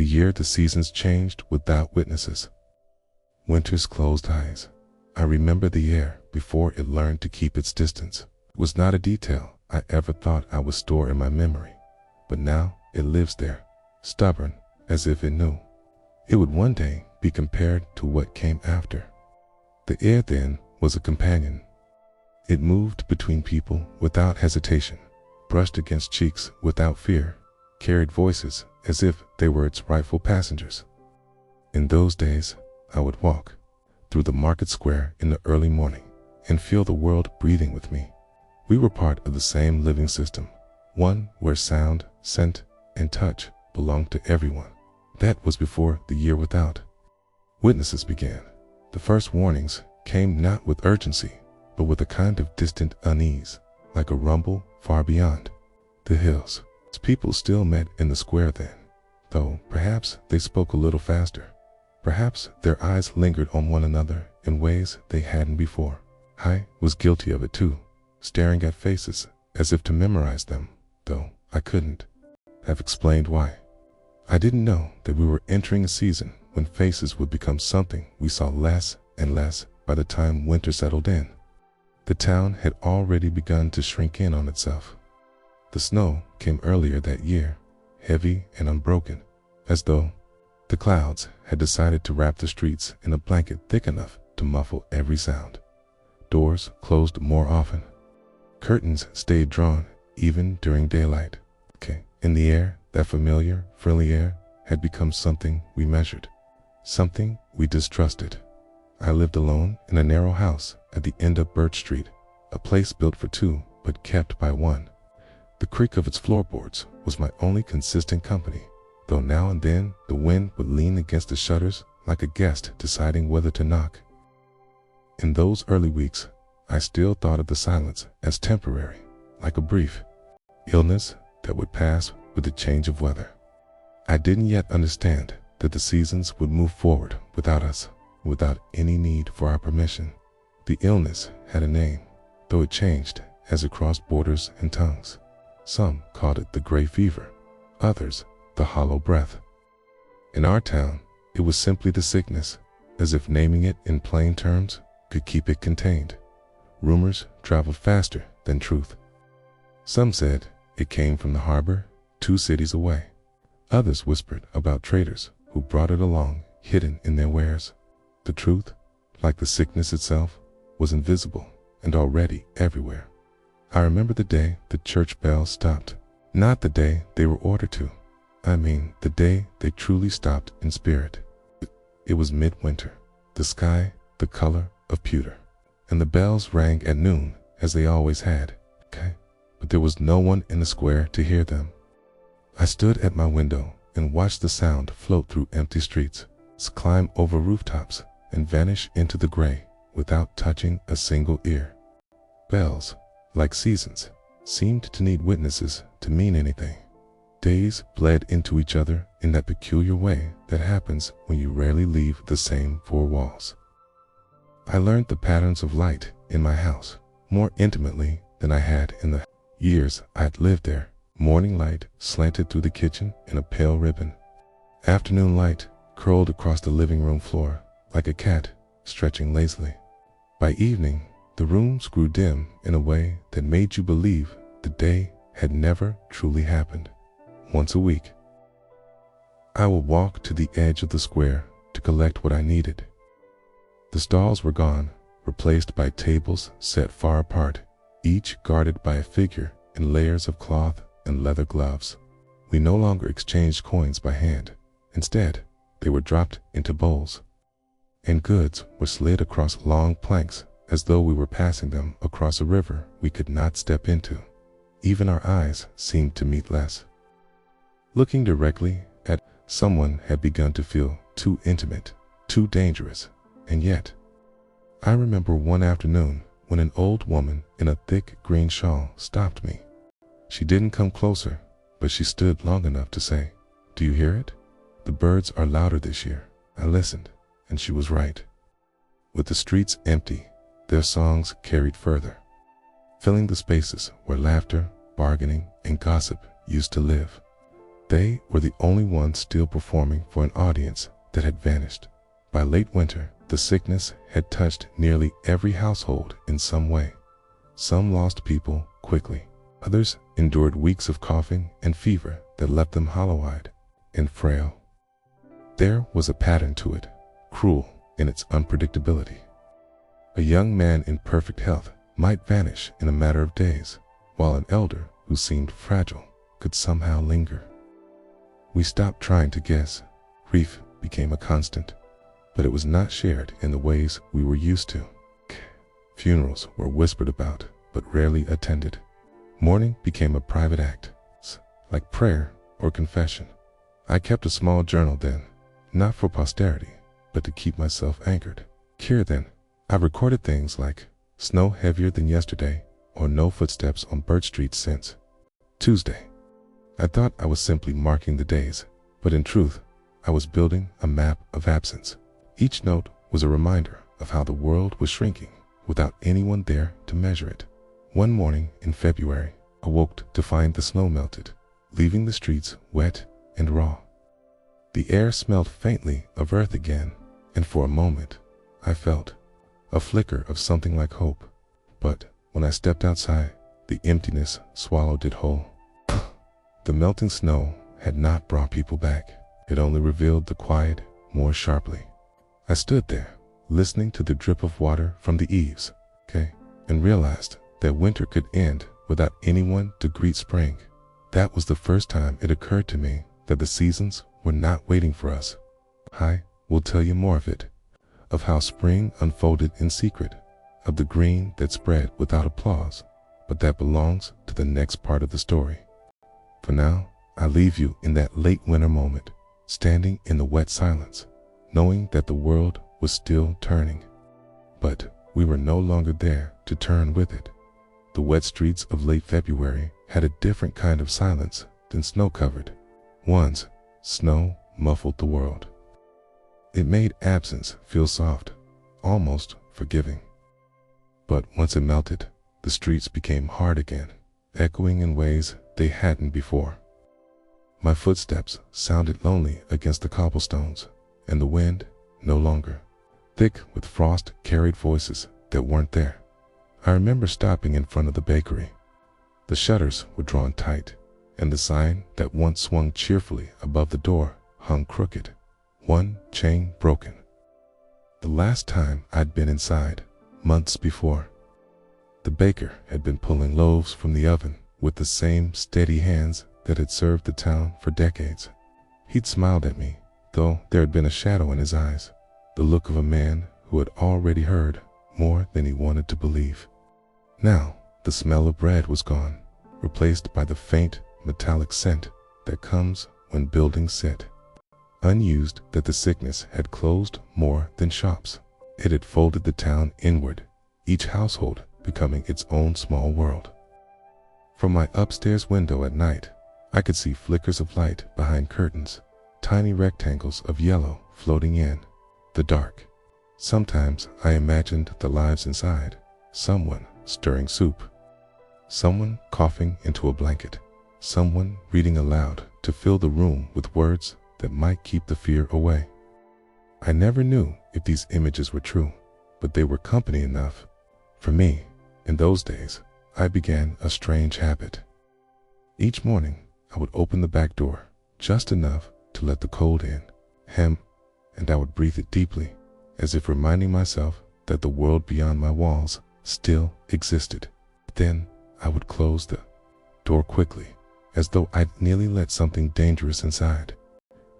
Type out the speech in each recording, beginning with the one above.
The year the seasons changed without witnesses. Winter's closed eyes. I remember the air before it learned to keep its distance. It was not a detail I ever thought I would store in my memory, but now it lives there, stubborn as if it knew. It would one day be compared to what came after. The air then was a companion. It moved between people without hesitation, brushed against cheeks without fear, carried voices as if they were its rightful passengers. In those days, I would walk through the market square in the early morning and feel the world breathing with me. We were part of the same living system, one where sound, scent, and touch belonged to everyone. That was before the year without witnesses began. The first warnings came not with urgency, but with a kind of distant unease, like a rumble far beyond the hills. People still met in the square then, though perhaps they spoke a little faster. Perhaps their eyes lingered on one another in ways they hadn't before. I was guilty of it too, staring at faces as if to memorize them, though I couldn't have explained why. I didn't know that we were entering a season when faces would become something we saw less and less by the time winter settled in. The town had already begun to shrink in on itself. The snow came earlier that year, heavy and unbroken, as though the clouds had decided to wrap the streets in a blanket thick enough to muffle every sound. Doors closed more often. Curtains stayed drawn even during daylight. In the air, that familiar, friendly air had become something we measured, something we distrusted. I lived alone in a narrow house at the end of Birch Street, a place built for two but kept by one. The creak of its floorboards was my only consistent company, though now and then the wind would lean against the shutters like a guest deciding whether to knock. In those early weeks, I still thought of the silence as temporary, like a brief illness that would pass with the change of weather. I didn't yet understand that the seasons would move forward without us, without any need for our permission. The illness had a name, though it changed as it crossed borders and tongues. Some called it the gray fever, others the hollow breath. In our town, it was simply the sickness, as if naming it in plain terms could keep it contained. Rumors traveled faster than truth. Some said it came from the harbor 2 cities away. Others whispered about traders who brought it along hidden in their wares. The truth, like the sickness itself, was invisible and already everywhere. I remember the day the church bells stopped. Not the day they were ordered to. I mean the day they truly stopped in spirit. It was midwinter, the sky the color of pewter, and the bells rang at noon as they always had. But there was no one in the square to hear them. I stood at my window and watched the sound float through empty streets, climb over rooftops, and vanish into the gray without touching a single ear. Bells, like seasons, seemed to need witnesses to mean anything. Days bled into each other in that peculiar way that happens when you rarely leave the same 4 walls. I learned the patterns of light in my house more intimately than I had in the years I had lived there. Morning light slanted through the kitchen in a pale ribbon. Afternoon light curled across the living room floor like a cat stretching lazily. By evening, the rooms grew dim in a way that made you believe the day had never truly happened. Once a week, I would walk to the edge of the square to collect what I needed. The stalls were gone, replaced by tables set far apart, each guarded by a figure in layers of cloth and leather gloves. We no longer exchanged coins by hand. Instead, they were dropped into bowls, and goods were slid across long planks as though we were passing them across a river we could not step into. Even our eyes seemed to meet less. Looking directly at someone had begun to feel too intimate, too dangerous, and yet, I remember one afternoon when an old woman in a thick green shawl stopped me. She didn't come closer, but she stood long enough to say, "Do you hear it? The birds are louder this year." I listened, and she was right. With the streets empty, their songs carried further, filling the spaces where laughter, bargaining, and gossip used to live. They were the only ones still performing for an audience that had vanished. By late winter, the sickness had touched nearly every household in some way. Some lost people quickly. Others endured weeks of coughing and fever that left them hollow-eyed and frail. There was a pattern to it, cruel in its unpredictability. A young man in perfect health might vanish in a matter of days, while an elder who seemed fragile could somehow linger. We stopped trying to guess. Grief became a constant, but it was not shared in the ways we were used to. Funerals were whispered about, but rarely attended. Mourning became a private act, like prayer or confession. I kept a small journal then, not for posterity, but to keep myself anchored. Here then, I recorded things like snow heavier than yesterday or no footsteps on Birch Street since Tuesday. I thought I was simply marking the days, but in truth, I was building a map of absence. Each note was a reminder of how the world was shrinking without anyone there to measure it. One morning in February, I woke to find the snow melted, leaving the streets wet and raw. The air smelled faintly of earth again, and for a moment, I felt a flicker of something like hope. But when I stepped outside, the emptiness swallowed it whole. The melting snow had not brought people back. It only revealed the quiet more sharply. I stood there, listening to the drip of water from the eaves, and realized that winter could end without anyone to greet spring. That was the first time it occurred to me that the seasons were not waiting for us. I will tell you more of it, of how spring unfolded in secret, of the green that spread without applause, but that belongs to the next part of the story. For now, I leave you in that late winter moment, standing in the wet silence, knowing that the world was still turning. But we were no longer there to turn with it. The wet streets of late February had a different kind of silence than snow-covered ones. Snow muffled the world. It made absence feel soft, almost forgiving. But once it melted, the streets became hard again, echoing in ways they hadn't before. My footsteps sounded lonely against the cobblestones, and the wind, no longer thick with frost, carried voices that weren't there. I remember stopping in front of the bakery. The shutters were drawn tight, and the sign that once swung cheerfully above the door hung crooked, one chain broken. The last time I'd been inside, months before, the baker had been pulling loaves from the oven with the same steady hands that had served the town for decades. He'd smiled at me, though there had been a shadow in his eyes, the look of a man who had already heard more than he wanted to believe. Now, the smell of bread was gone, replaced by the faint, metallic scent that comes when buildings sit. Unused that the sickness had closed more than shops. It had folded the town inward, each household becoming its own small world. From my upstairs window at night, I could see flickers of light behind curtains, tiny rectangles of yellow floating in the dark. Sometimes I imagined the lives inside, someone stirring soup, someone coughing into a blanket, someone reading aloud to fill the room with words that might keep the fear away. I never knew if these images were true, but they were company enough. For me, in those days, I began a strange habit. Each morning, I would open the back door, just enough to let the cold in, and I would breathe it deeply, as if reminding myself that the world beyond my walls still existed. Then I would close the door quickly, as though I'd nearly let something dangerous inside.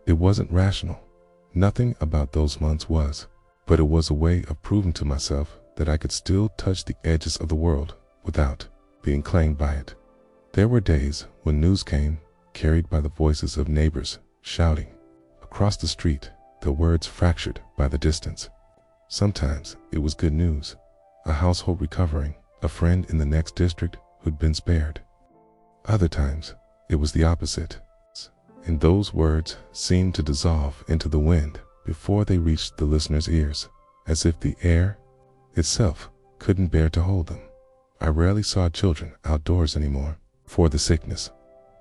It wasn't rational. Nothing about those months was, but it was a way of proving to myself that I could still touch the edges of the world without being claimed by it. There were days when news came, carried by the voices of neighbors shouting across the street, the words fractured by the distance. Sometimes it was good news, a household recovering, a friend in the next district who'd been spared. Other times it was the opposite, and those words seemed to dissolve into the wind before they reached the listener's ears, as if the air itself couldn't bear to hold them. I rarely saw children outdoors anymore for the sickness.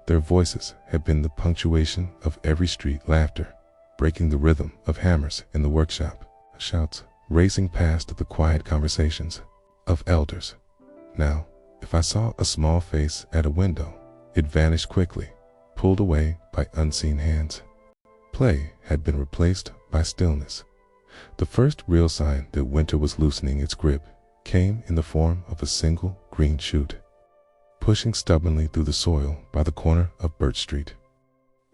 Their voices had been the punctuation of every street, laughter breaking the rhythm of hammers in the workshop, shouts racing past the quiet conversations of elders. Now, if I saw a small face at a window, it vanished quickly, pulled away by unseen hands. Play had been replaced by stillness. The first real sign that winter was loosening its grip came in the form of a single green shoot, pushing stubbornly through the soil by the corner of Birch Street.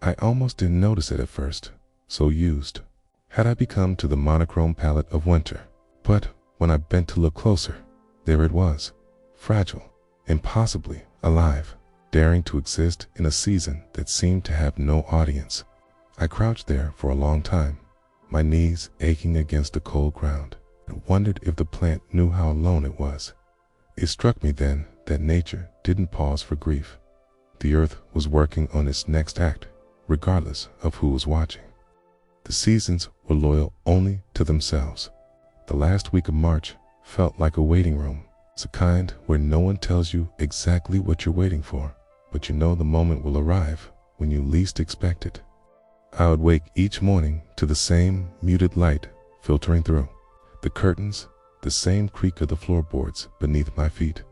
I almost didn't notice it at first, so used had I become to the monochrome palette of winter. But when I bent to look closer, there it was, fragile, impossibly alive, daring to exist in a season that seemed to have no audience. I crouched there for a long time, my knees aching against the cold ground, and wondered if the plant knew how alone it was. It struck me then that nature didn't pause for grief. The earth was working on its next act, regardless of who was watching. The seasons were loyal only to themselves. The last week of March felt like a waiting room. It's a kind where no one tells you exactly what you're waiting for, but you know the moment will arrive when you least expect it. I would wake each morning to the same muted light filtering through the curtains, the same creak of the floorboards beneath my feet,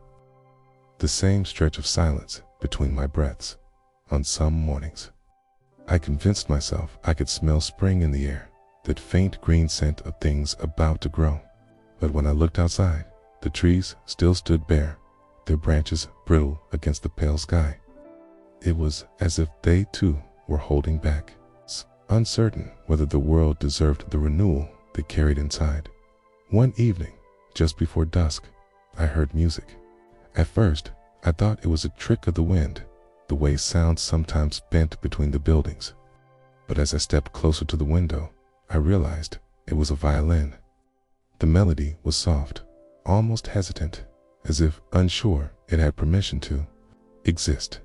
the same stretch of silence between my breaths. On some mornings, I convinced myself I could smell spring in the air, that faint green scent of things about to grow. But when I looked outside, the trees still stood bare, their branches brittle against the pale sky. It was as if they too were holding back, uncertain whether the world deserved the renewal they carried inside. One evening, just before dusk, I heard music. At first, I thought it was a trick of the wind, the way sound sometimes bent between the buildings. But as I stepped closer to the window, I realized it was a violin. The melody was soft, almost hesitant, as if unsure it had permission to exist.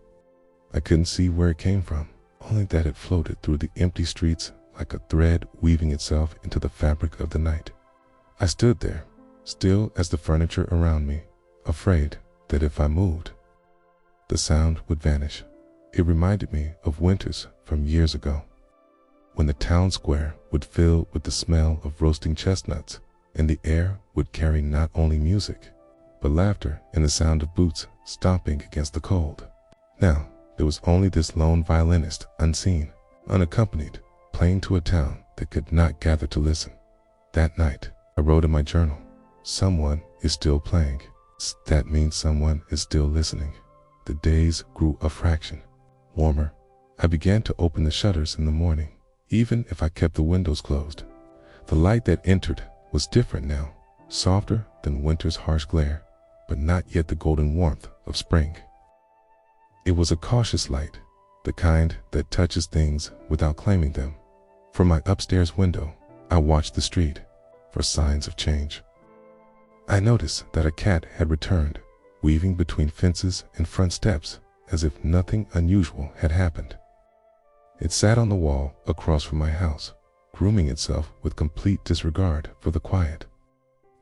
I couldn't see where it came from, only that it floated through the empty streets like a thread weaving itself into the fabric of the night. I stood there, still as the furniture around me, afraid that if I moved, the sound would vanish. It reminded me of winters from years ago, when the town square would fill with the smell of roasting chestnuts, and the air would carry not only music, but laughter and the sound of boots stomping against the cold. Now, there was only this lone violinist, unseen, unaccompanied, playing to a town that could not gather to listen. That night, I wrote in my journal, "Someone is still playing." That means someone is still listening. The days grew a fraction warmer. I began to open the shutters in the morning, even if I kept the windows closed. The light that entered was different now, softer than winter's harsh glare, but not yet the golden warmth of spring. It was a cautious light, the kind that touches things without claiming them. From my upstairs window, I watched the street for signs of change. I noticed that a cat had returned, weaving between fences and front steps as if nothing unusual had happened. It sat on the wall across from my house, grooming itself with complete disregard for the quiet.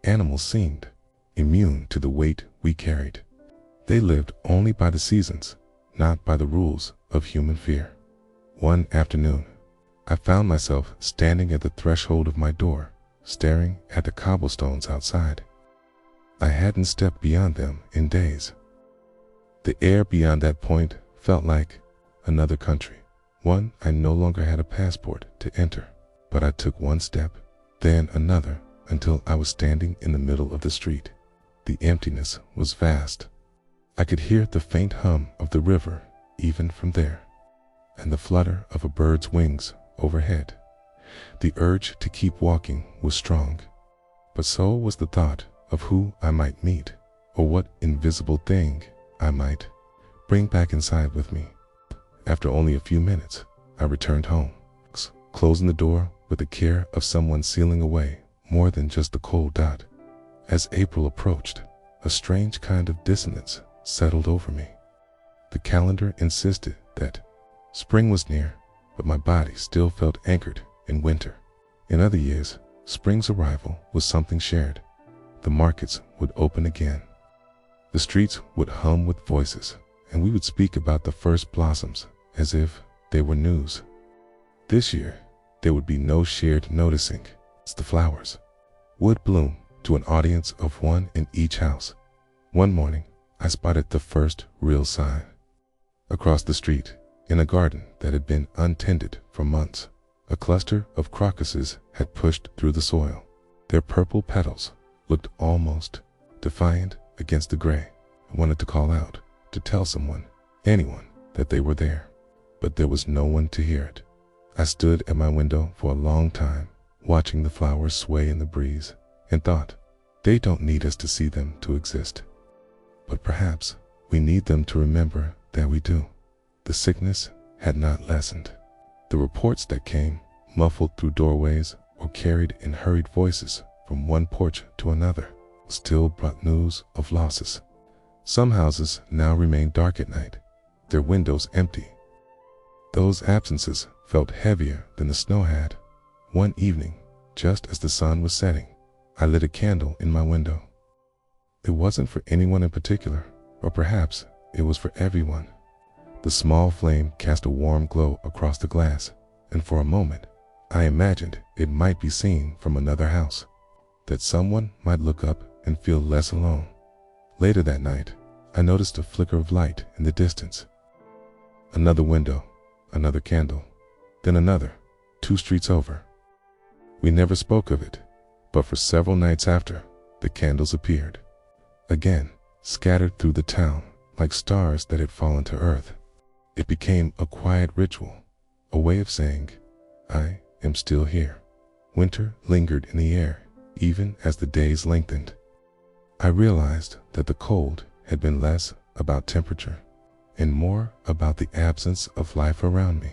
Animals seemed immune to the weight we carried. They lived only by the seasons, not by the rules of human fear. One afternoon, I found myself standing at the threshold of my door, staring at the cobblestones outside. I hadn't stepped beyond them in days. The air beyond that point felt like another country, one I no longer had a passport to enter. But I took one step, then another, until I was standing in the middle of the street. The emptiness was vast. I could hear the faint hum of the river even from there, and the flutter of a bird's wings overhead. The urge to keep walking was strong, but so was the thought of who I might meet, or what invisible thing I might bring back inside with me. After only a few minutes, I returned home, closing the door with the care of someone sealing away more than just the cold dot. As April approached, a strange kind of dissonance settled over me. The calendar insisted that spring was near, but my body still felt anchored in winter. In other years, spring's arrival was something shared. The markets would open again. The streets would hum with voices, and we would speak about the first blossoms as if they were news. This year, there would be no shared noticing. The flowers would bloom to an audience of one in each house. One morning, I spotted the first real sign. Across the street, in a garden that had been untended for months, a cluster of crocuses had pushed through the soil. Their purple petals looked almost defiant against the gray. I wanted to call out, to tell someone, anyone, that they were there, but there was no one to hear it. I stood at my window for a long time, watching the flowers sway in the breeze, and thought, they don't need us to see them to exist. But perhaps we need them to remember that we do. The sickness had not lessened. The reports that came, muffled through doorways or carried in hurried voices from one porch to another, still brought news of losses. Some houses now remained dark at night, their windows empty. Those absences felt heavier than the snow had. One evening, just as the sun was setting, I lit a candle in my window. It wasn't for anyone in particular, or perhaps it was for everyone. The small flame cast a warm glow across the glass, and for a moment, I imagined it might be seen from another house, that someone might look up and feel less alone. Later that night, I noticed a flicker of light in the distance. Another window, another candle, then another, 2 streets over. We never spoke of it, but for several nights after, the candles appeared, again, scattered through the town like stars that had fallen to earth. It became a quiet ritual, a way of saying, I am still here. Winter lingered in the air, even as the days lengthened. I realized that the cold had been less about temperature and more about the absence of life around me.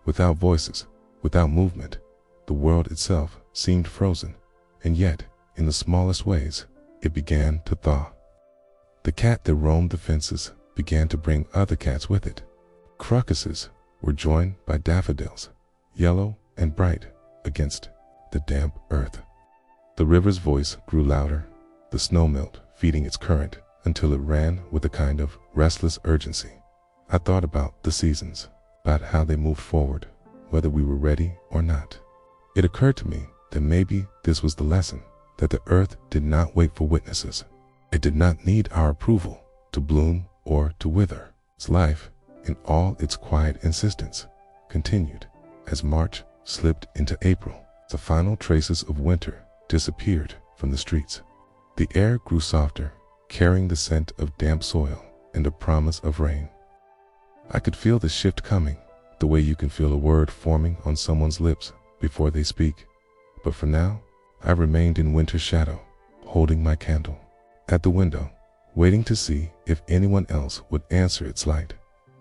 Without voices, without movement, the world itself seemed frozen, and yet, in the smallest ways, it began to thaw. The cat that roamed the fences began to bring other cats with it. Crocuses were joined by daffodils, yellow and bright against the damp earth. The river's voice grew louder, the snow melt feeding its current until it ran with a kind of restless urgency. I thought about the seasons, about how they moved forward, whether we were ready or not. It occurred to me that maybe this was the lesson, that the earth did not wait for witnesses. It did not need our approval to bloom or to wither. Its life, in all its quiet insistence, continued as March slipped into April. The final traces of winter disappeared from the streets. The air grew softer, carrying the scent of damp soil and a promise of rain. I could feel the shift coming, the way you can feel a word forming on someone's lips before they speak. But for now, I remained in winter's shadow, holding my candle at the window, waiting to see if anyone else would answer its light.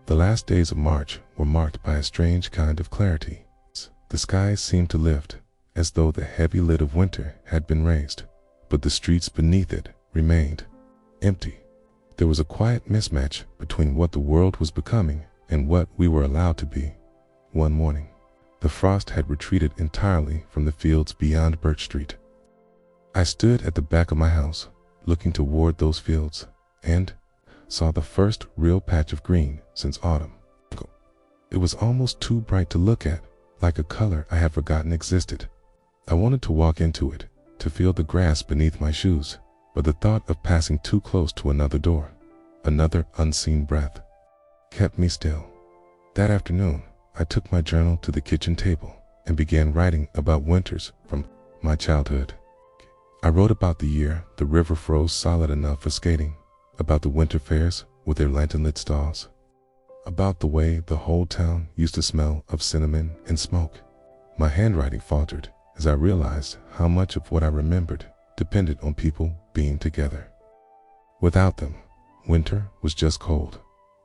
The last days of March were marked by a strange kind of clarity. The skies seemed to lift, as though the heavy lid of winter had been raised, but the streets beneath it remained empty. There was a quiet mismatch between what the world was becoming and what we were allowed to be. One morning, the frost had retreated entirely from the fields beyond Birch Street. I stood at the back of my house, looking toward those fields, and saw the first real patch of green since autumn. It was almost too bright to look at, like a color I had forgotten existed. I wanted to walk into it, to feel the grass beneath my shoes, but the thought of passing too close to another door, another unseen breath, kept me still. That afternoon, I took my journal to the kitchen table and began writing about winters from my childhood. I wrote about the year the river froze solid enough for skating, about the winter fairs with their lantern-lit stalls, about the way the whole town used to smell of cinnamon and smoke. My handwriting faltered as I realized how much of what I remembered depended on people being together. Without them, winter was just cold.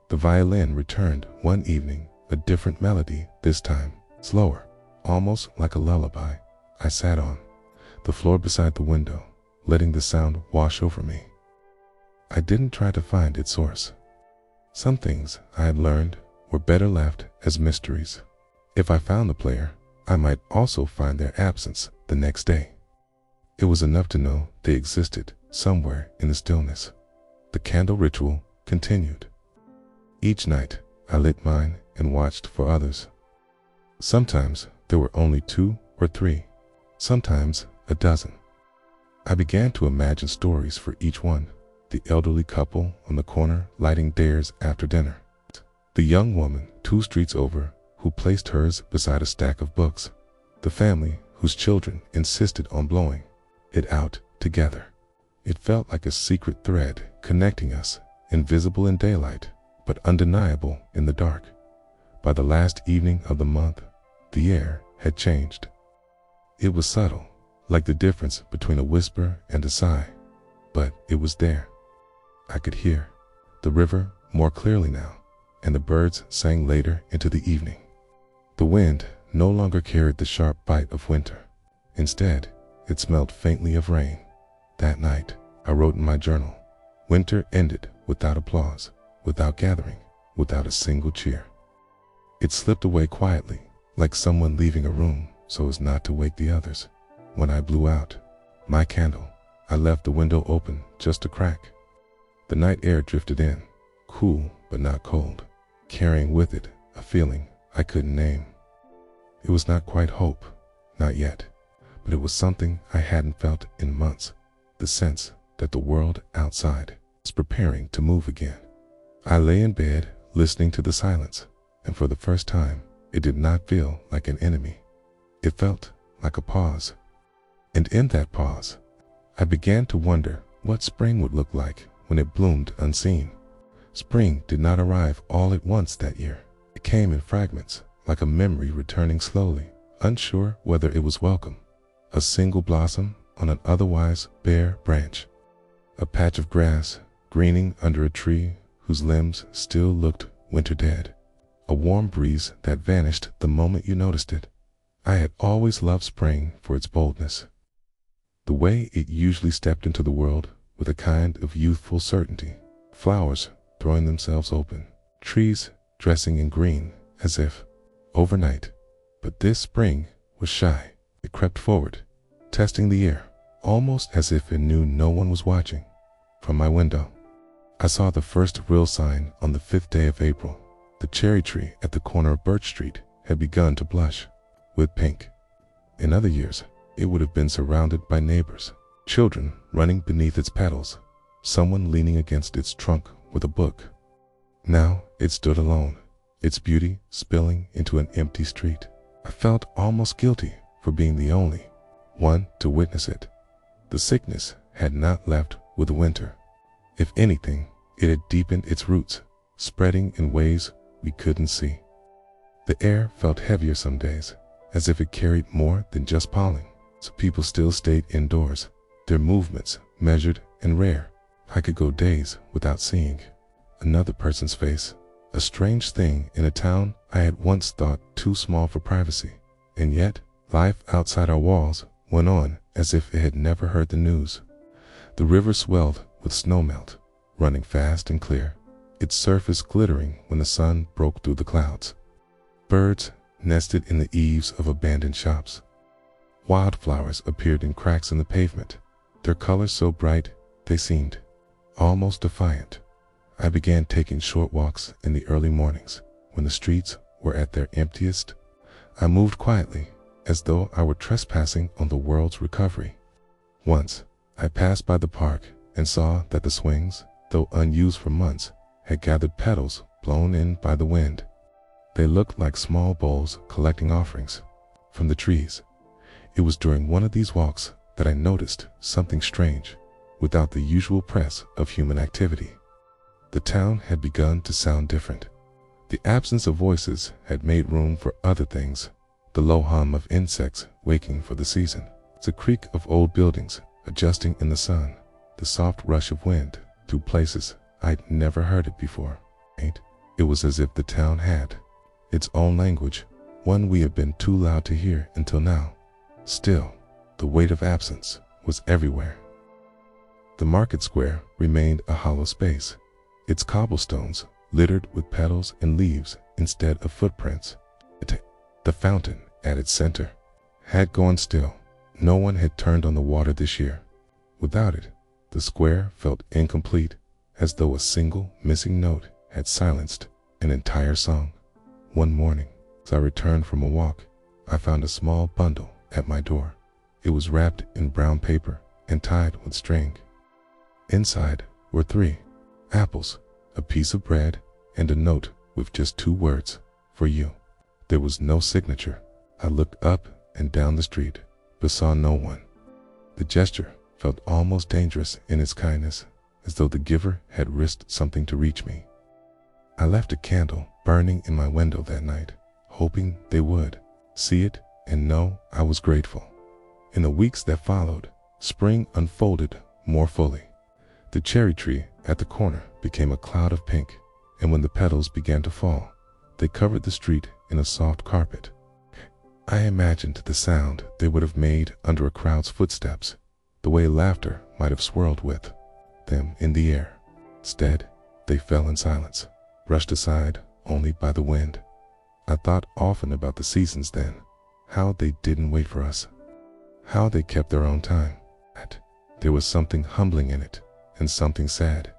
The violin returned one evening, a different melody this time, slower, almost like a lullaby. I sat on the floor beside the window, letting the sound wash over me. I didn't try to find its source. Some things I had learned were better left as mysteries. If I found the player, I might also find their absence the next day. It was enough to know they existed somewhere in the stillness. The candle ritual continued. Each night, I lit mine and watched for others. Sometimes there were only 2 or 3, sometimes a dozen. I began to imagine stories for each one. The elderly couple on the corner lighting theirs after dinner. The young woman 2 streets over who placed hers beside a stack of books. The family whose children insisted on blowing it out together. It felt like a secret thread connecting us, invisible in daylight, but undeniable in the dark. By the last evening of the month, the air had changed. It was subtle, like the difference between a whisper and a sigh, but it was there. I could hear the river more clearly now, and the birds sang later into the evening. The wind no longer carried the sharp bite of winter. Instead, it smelled faintly of rain. That night, I wrote in my journal, "Winter ended without applause, without gathering, without a single cheer." It slipped away quietly, like someone leaving a room so as not to wake the others. When I blew out my candle, I left the window open just a crack. The night air drifted in, cool but not cold, carrying with it a feeling I couldn't name. It was not quite hope, not yet, but it was something I hadn't felt in months, the sense that the world outside was preparing to move again. I lay in bed listening to the silence, and for the first time, it did not feel like an enemy. It felt like a pause. And in that pause, I began to wonder what spring would look like when it bloomed unseen. Spring did not arrive all at once that year. It came in fragments, like a memory returning slowly, unsure whether it was welcome. A single blossom on an otherwise bare branch. A patch of grass greening under a tree whose limbs still looked winter dead. A warm breeze that vanished the moment you noticed it. I had always loved spring for its boldness. The way it usually stepped into the world with a kind of youthful certainty. Flowers throwing themselves open, trees dressing in green as if overnight. But this spring was shy. It crept forward, testing the air, almost as if it knew no one was watching. From my window, I saw the first real sign on the 5th day of April. The cherry tree at the corner of Birch Street had begun to blush with pink. In other years, it would have been surrounded by neighbors, children running beneath its petals, someone leaning against its trunk with a book. Now it stood alone, its beauty spilling into an empty street. I felt almost guilty for being the only one to witness it. The sickness had not left with winter. If anything, it had deepened its roots, spreading in ways we couldn't see. The air felt heavier some days, as if it carried more than just pollen. So people still stayed indoors, their movements measured and rare. I could go days without seeing another person's face, a strange thing in a town I had once thought too small for privacy. And yet, life outside our walls went on as if it had never heard the news. The river swelled with snowmelt, running fast and clear, its surface glittering when the sun broke through the clouds. Birds nested in the eaves of abandoned shops. Wildflowers appeared in cracks in the pavement, their colors so bright they seemed almost defiant. I began taking short walks in the early mornings when the streets were at their emptiest. I moved quietly, as though I were trespassing on the world's recovery. Once, I passed by the park and saw that the swings, though unused for months, had gathered petals blown in by the wind. They looked like small bowls collecting offerings from the trees. It was during one of these walks that I noticed something strange, without the usual press of human activity. The town had begun to sound different. The absence of voices had made room for other things, the low hum of insects waking for the season, the creak of old buildings adjusting in the sun, the soft rush of wind through places I'd never heard it before. It was as if the town had its own language, one we had been too loud to hear until now. Still, the weight of absence was everywhere. The market square remained a hollow space, its cobblestones littered with petals and leaves instead of footprints. The fountain at its center had gone still. No one had turned on the water this year. Without it, the square felt incomplete, as though a single missing note had silenced an entire song. One morning, as I returned from a walk, I found a small bundle at my door. It was wrapped in brown paper and tied with string. Inside were 3 apples, a piece of bread, and a note with just 2 words, "For you." There was no signature. I looked up and down the street, but saw no one. The gesture felt almost dangerous in its kindness, as though the giver had risked something to reach me. I left a candle burning in my window that night, hoping they would see it and know I was grateful. In the weeks that followed, spring unfolded more fully. The cherry tree at the corner became a cloud of pink, and when the petals began to fall, they covered the street in a soft carpet. I imagined the sound they would have made under a crowd's footsteps, the way laughter might have swirled with them in the air. Instead, they fell in silence, brushed aside only by the wind. I thought often about the seasons then, how they didn't wait for us, how they kept their own time. There was something humbling in it, and something sad.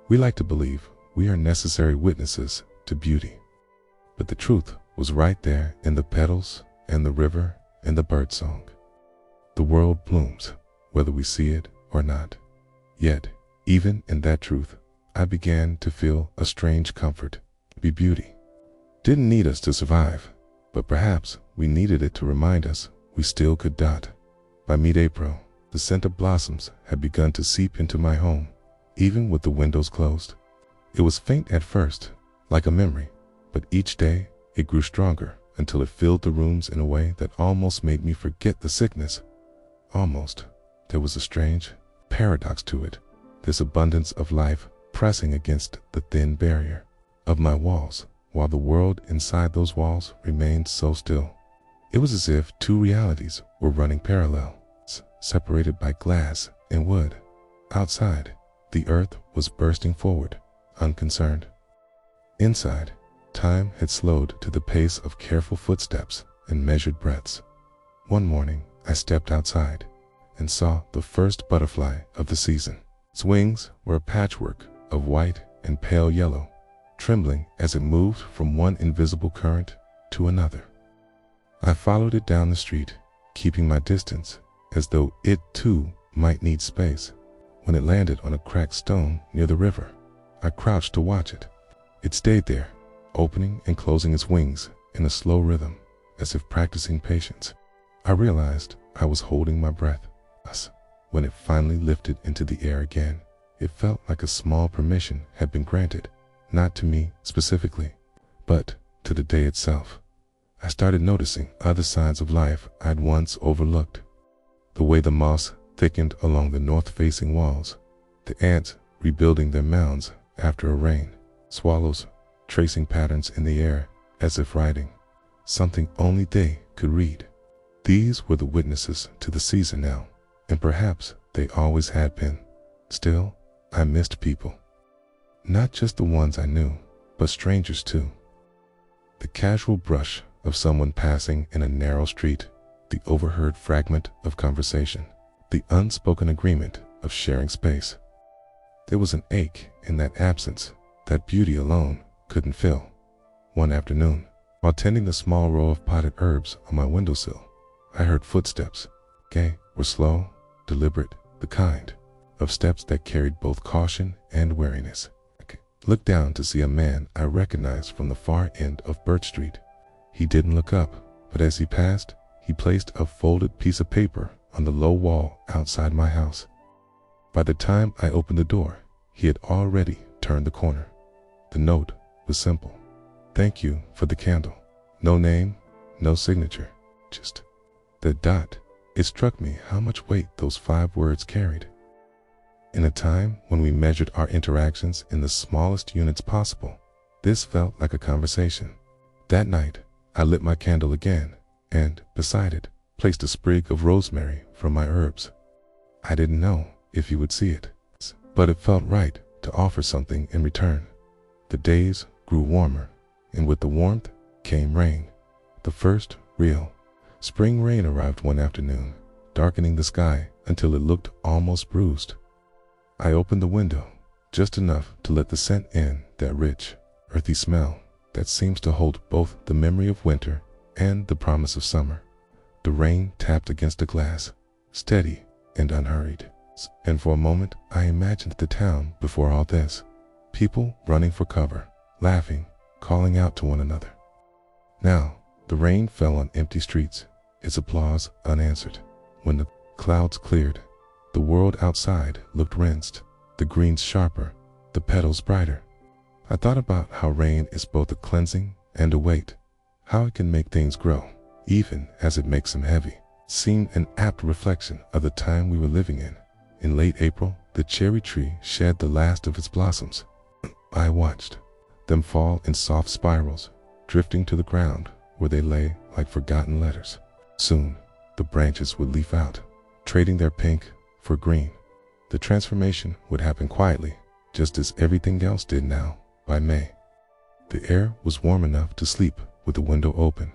We like to believe we are necessary witnesses to beauty, but the truth was right there in the petals and the river and the birdsong. The world blooms, whether we see it or not. Yet, even in that truth, I began to feel a strange comfort. Beauty didn't need us to survive, but perhaps we needed it to remind us we still could. By mid-April, the scent of blossoms had begun to seep into my home, even with the windows closed. It was faint at first, like a memory, but each day it grew stronger until it filled the rooms in a way that almost made me forget the sickness. Almost. There was a strange paradox to it, this abundance of life pressing against the thin barrier of my walls, while the world inside those walls remained so still. It was as if 2 realities were running parallel, separated by glass and wood. Outside, the earth was bursting forward, unconcerned. Inside, time had slowed to the pace of careful footsteps and measured breaths. One morning, I stepped outside and saw the first butterfly of the season. Its wings were a patchwork of white and pale yellow, trembling as it moved from one invisible current to another. I followed it down the street, keeping my distance, as though it too might need space. When it landed on a cracked stone near the river, I crouched to watch it. It stayed there, opening and closing its wings in a slow rhythm, as if practicing patience. I realized I was holding my breath. When it finally lifted into the air again, it felt like a small permission had been granted, not to me specifically, but to the day itself. I started noticing other signs of life I'd once overlooked. The way the moss thickened along the north-facing walls, the ants rebuilding their mounds after a rain, swallows tracing patterns in the air as if writing something only they could read. These were the witnesses to the season now, and perhaps they always had been. Still, I missed people. Not just the ones I knew, but strangers too. The casual brush of someone passing in a narrow street, the overheard fragment of conversation, the unspoken agreement of sharing space. There was an ache in that absence that beauty alone couldn't fill. One afternoon, while tending the small row of potted herbs on my windowsill, I heard footsteps. They were slow, deliberate, the kind of steps that carried both caution and wariness. I looked down to see a man I recognized from the far end of Birch Street. He didn't look up, but as he passed, he placed a folded piece of paper on the low wall outside my house. By the time I opened the door, he had already turned the corner. The note was simple. Thank you for the candle. No name, no signature, just the dot. It struck me how much weight those 5 words carried. In a time when we measured our interactions in the smallest units possible, this felt like a conversation. That night, I lit my candle again, and, beside it, placed a sprig of rosemary from my herbs. I didn't know if he would see it, but it felt right to offer something in return. The days grew warmer, and with the warmth came rain. The first real spring rain arrived one afternoon, darkening the sky until it looked almost bruised. I opened the window, just enough to let the scent in, that rich, earthy smell that seems to hold both the memory of winter and the promise of summer. The rain tapped against the glass, steady and unhurried, and for a moment I imagined the town before all this. People running for cover, laughing, calling out to one another. Now, the rain fell on empty streets, its applause unanswered. When the clouds cleared, the world outside looked rinsed, the greens sharper, the petals brighter. I thought about how rain is both a cleansing and a weight, how it can make things grow, even as it makes them heavy. It seemed an apt reflection of the time we were living in. In late April, the cherry tree shed the last of its blossoms. I watched them fall in soft spirals, drifting to the ground where they lay like forgotten letters. Soon, the branches would leaf out, trading their pink for green. The transformation would happen quietly, just as everything else did now. By May, the air was warm enough to sleep with the window open.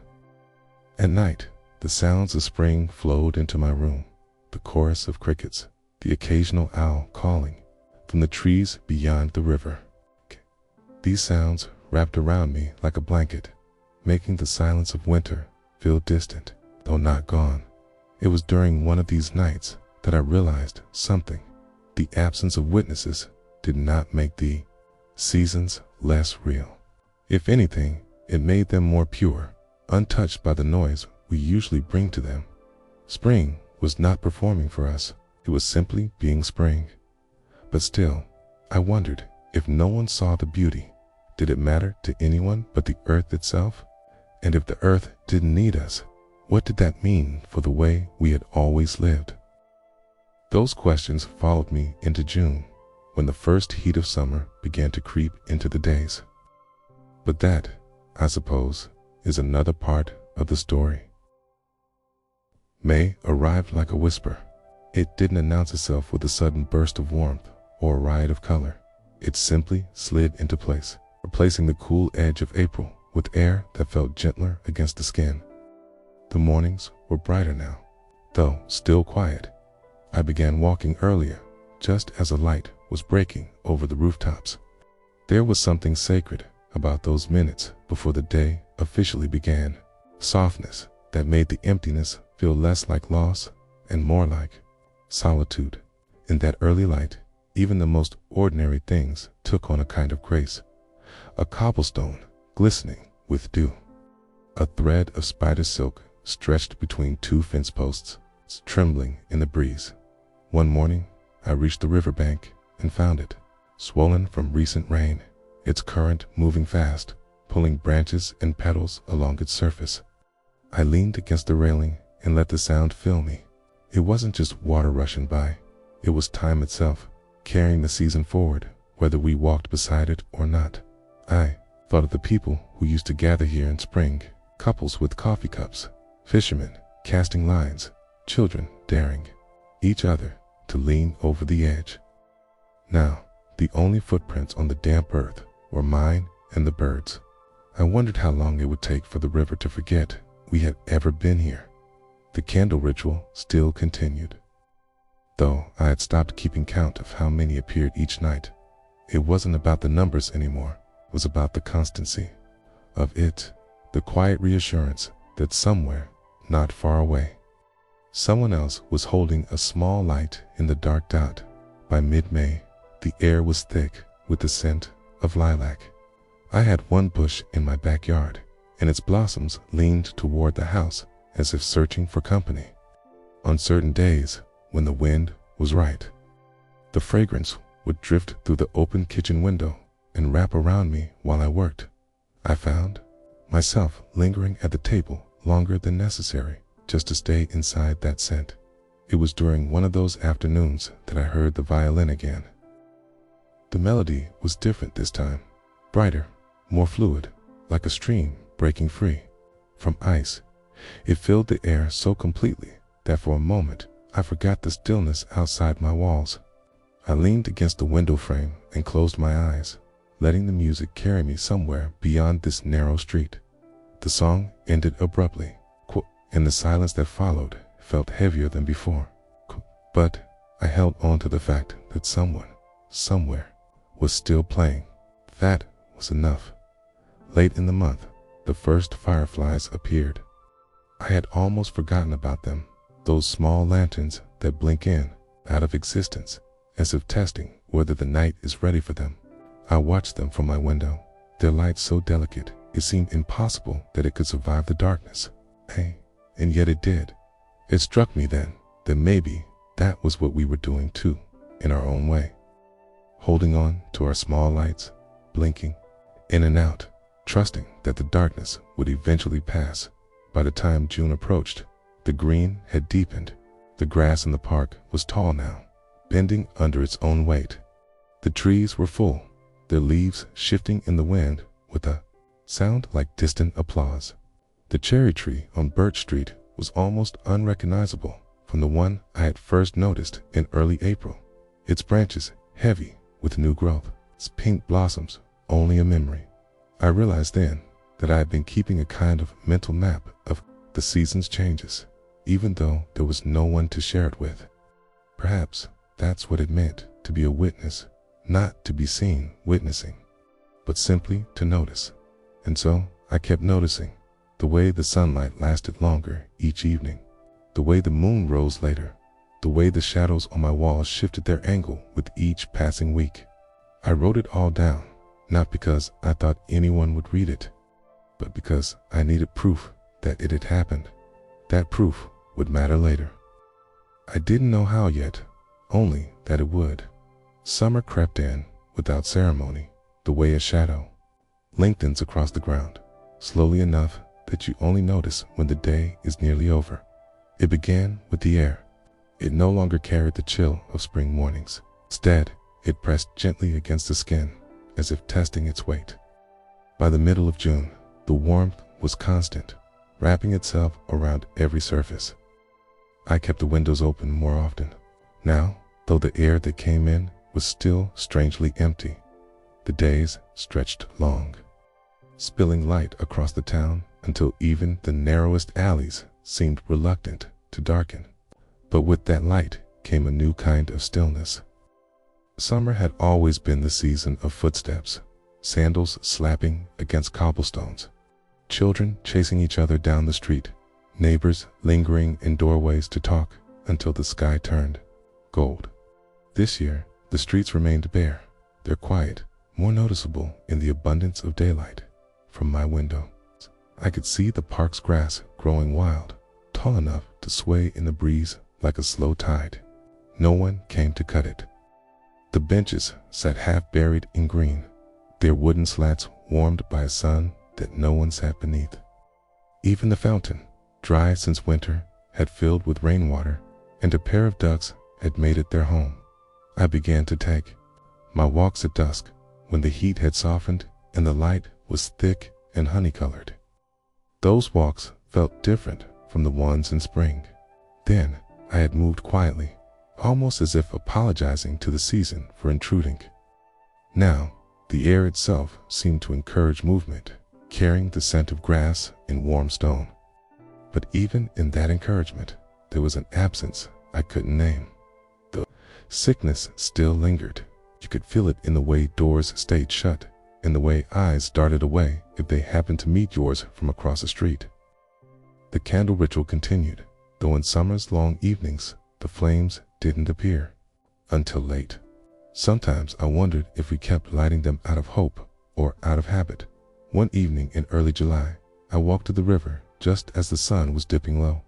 At night, the sounds of spring flowed into my room, the chorus of crickets, the occasional owl calling from the trees beyond the river. These sounds wrapped around me like a blanket, making the silence of winter feel distant, though not gone. It was during one of these nights that I realized something. The absence of witnesses did not make the seasons less real. If anything, it made them more pure, untouched by the noise we usually bring to them. Spring was not performing for us, it was simply being spring. But still, I wondered, if no one saw the beauty, did it matter to anyone but the earth itself? And if the earth didn't need us, what did that mean for the way we had always lived? Those questions followed me into June, when the first heat of summer began to creep into the days. But that, I suppose, is another part of the story. May arrived like a whisper. It didn't announce itself with a sudden burst of warmth or a riot of color. It simply slid into place, replacing the cool edge of April with air that felt gentler against the skin. The mornings were brighter now, though still quiet. I began walking earlier, just as a light was breaking over the rooftops. There was something sacred about those minutes before the day officially began, softness that made the emptiness feel less like loss and more like solitude. In that early light, even the most ordinary things took on a kind of grace. A cobblestone glistening with dew, a thread of spider silk stretched between two fence posts, trembling in the breeze. One morning, I reached the riverbank and found it, swollen from recent rain, its current moving fast, pulling branches and petals along its surface. I leaned against the railing and let the sound fill me. It wasn't just water rushing by, it was time itself, carrying the season forward, whether we walked beside it or not. I thought of the people who used to gather here in spring, couples with coffee cups, fishermen casting lines, children daring each other to lean over the edge. Now, the only footprints on the damp earth were mine and the birds. I wondered how long it would take for the river to forget we had ever been here. The candle ritual still continued, though I had stopped keeping count of how many appeared each night. It wasn't about the numbers anymore, it was about the constancy of it, the quiet reassurance that somewhere, not far away, someone else was holding a small light in the dark dot. By mid-May, the air was thick with the scent of lilac. I had one bush in my backyard, and its blossoms leaned toward the house as if searching for company. On certain days, when the wind was right, the fragrance would drift through the open kitchen window and wrap around me while I worked. I found myself lingering at the table longer than necessary just to stay inside that scent. It was during one of those afternoons that I heard the violin again. The melody was different this time, brighter, more fluid, like a stream breaking free from ice. It filled the air so completely that for a moment I forgot the stillness outside my walls. I leaned against the window frame and closed my eyes, letting the music carry me somewhere beyond this narrow street. The song ended abruptly, and the silence that followed felt heavier than before. But I held on to the fact that someone, somewhere, was still playing. That was enough. Late in the month, the first fireflies appeared. I had almost forgotten about them, those small lanterns that blink in, out of existence, as if testing whether the night is ready for them. I watched them from my window, their light so delicate it seemed impossible that it could survive the darkness. And yet it did. It struck me then that maybe that was what we were doing too, in our own way. Holding on to our small lights, blinking in and out, trusting that the darkness would eventually pass. By the time June approached, the green had deepened. The grass in the park was tall now, bending under its own weight. The trees were full, their leaves shifting in the wind with a sound like distant applause. The cherry tree on Birch Street was almost unrecognizable from the one I had first noticed in early April, its branches heavy with new growth, its pink blossoms only a memory. I realized then that I had been keeping a kind of mental map of the season's changes, even though there was no one to share it with. Perhaps that's what it meant to be a witness, not to be seen witnessing, but simply to notice. And so I kept noticing the way the sunlight lasted longer each evening, the way the moon rose later, the way the shadows on my walls shifted their angle with each passing week. I wrote it all down, not because I thought anyone would read it, but because I needed proof that it had happened. That proof would matter later. I didn't know how yet, only that it would. Summer crept in without ceremony, the way a shadow lengthens across the ground, slowly enough that you only notice when the day is nearly over. It began with the air. It no longer carried the chill of spring mornings. Instead, it pressed gently against the skin, as if testing its weight. By the middle of June, the warmth was constant, wrapping itself around every surface. I kept the windows open more often. Now, though the air that came in was still strangely empty, the days stretched long, spilling light across the town until even the narrowest alleys seemed reluctant to darken. But with that light came a new kind of stillness. Summer had always been the season of footsteps, sandals slapping against cobblestones, children chasing each other down the street, neighbors lingering in doorways to talk until the sky turned gold. This year, the streets remained bare, their quiet more noticeable in the abundance of daylight. From my window, I could see the park's grass growing wild, tall enough to sway in the breeze like a slow tide. No one came to cut it. The benches sat half buried in green, their wooden slats warmed by a sun that no one sat beneath. Even the fountain, dry since winter, had filled with rainwater, and a pair of ducks had made it their home. I began to take my walks at dusk, when the heat had softened and the light was thick and honey-colored. Those walks felt different from the ones in spring. Then I had moved quietly, almost as if apologizing to the season for intruding. Now, the air itself seemed to encourage movement, carrying the scent of grass and warm stone. But even in that encouragement, there was an absence I couldn't name. The sickness still lingered. You could feel it in the way doors stayed shut, in the way eyes darted away if they happened to meet yours from across the street. The candle ritual continued, though in summer's long evenings, the flames didn't appear until late. Sometimes I wondered if we kept lighting them out of hope or out of habit. One evening in early July, I walked to the river just as the sun was dipping low.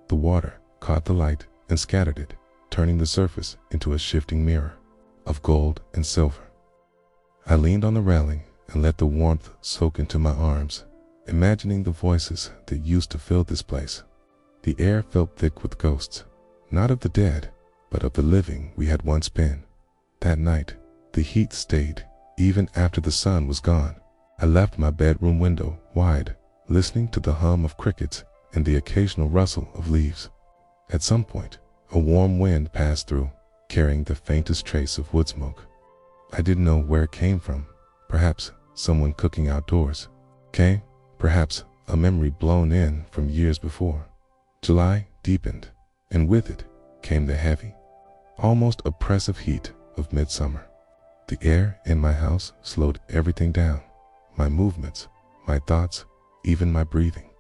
The water caught the light and scattered it, turning the surface into a shifting mirror of gold and silver. I leaned on the railing and let the warmth soak into my arms, imagining the voices that used to fill this place. The air felt thick with ghosts, not of the dead, but of the living we had once been. That night, the heat stayed, even after the sun was gone. I left my bedroom window wide, listening to the hum of crickets and the occasional rustle of leaves. At some point, a warm wind passed through, carrying the faintest trace of wood smoke. I didn't know where it came from. Perhaps someone cooking outdoors. Perhaps a memory blown in from years before. July deepened, and with it came the heavy, almost oppressive heat of midsummer. The air in my house slowed everything down, my movements, my thoughts, even my breathing.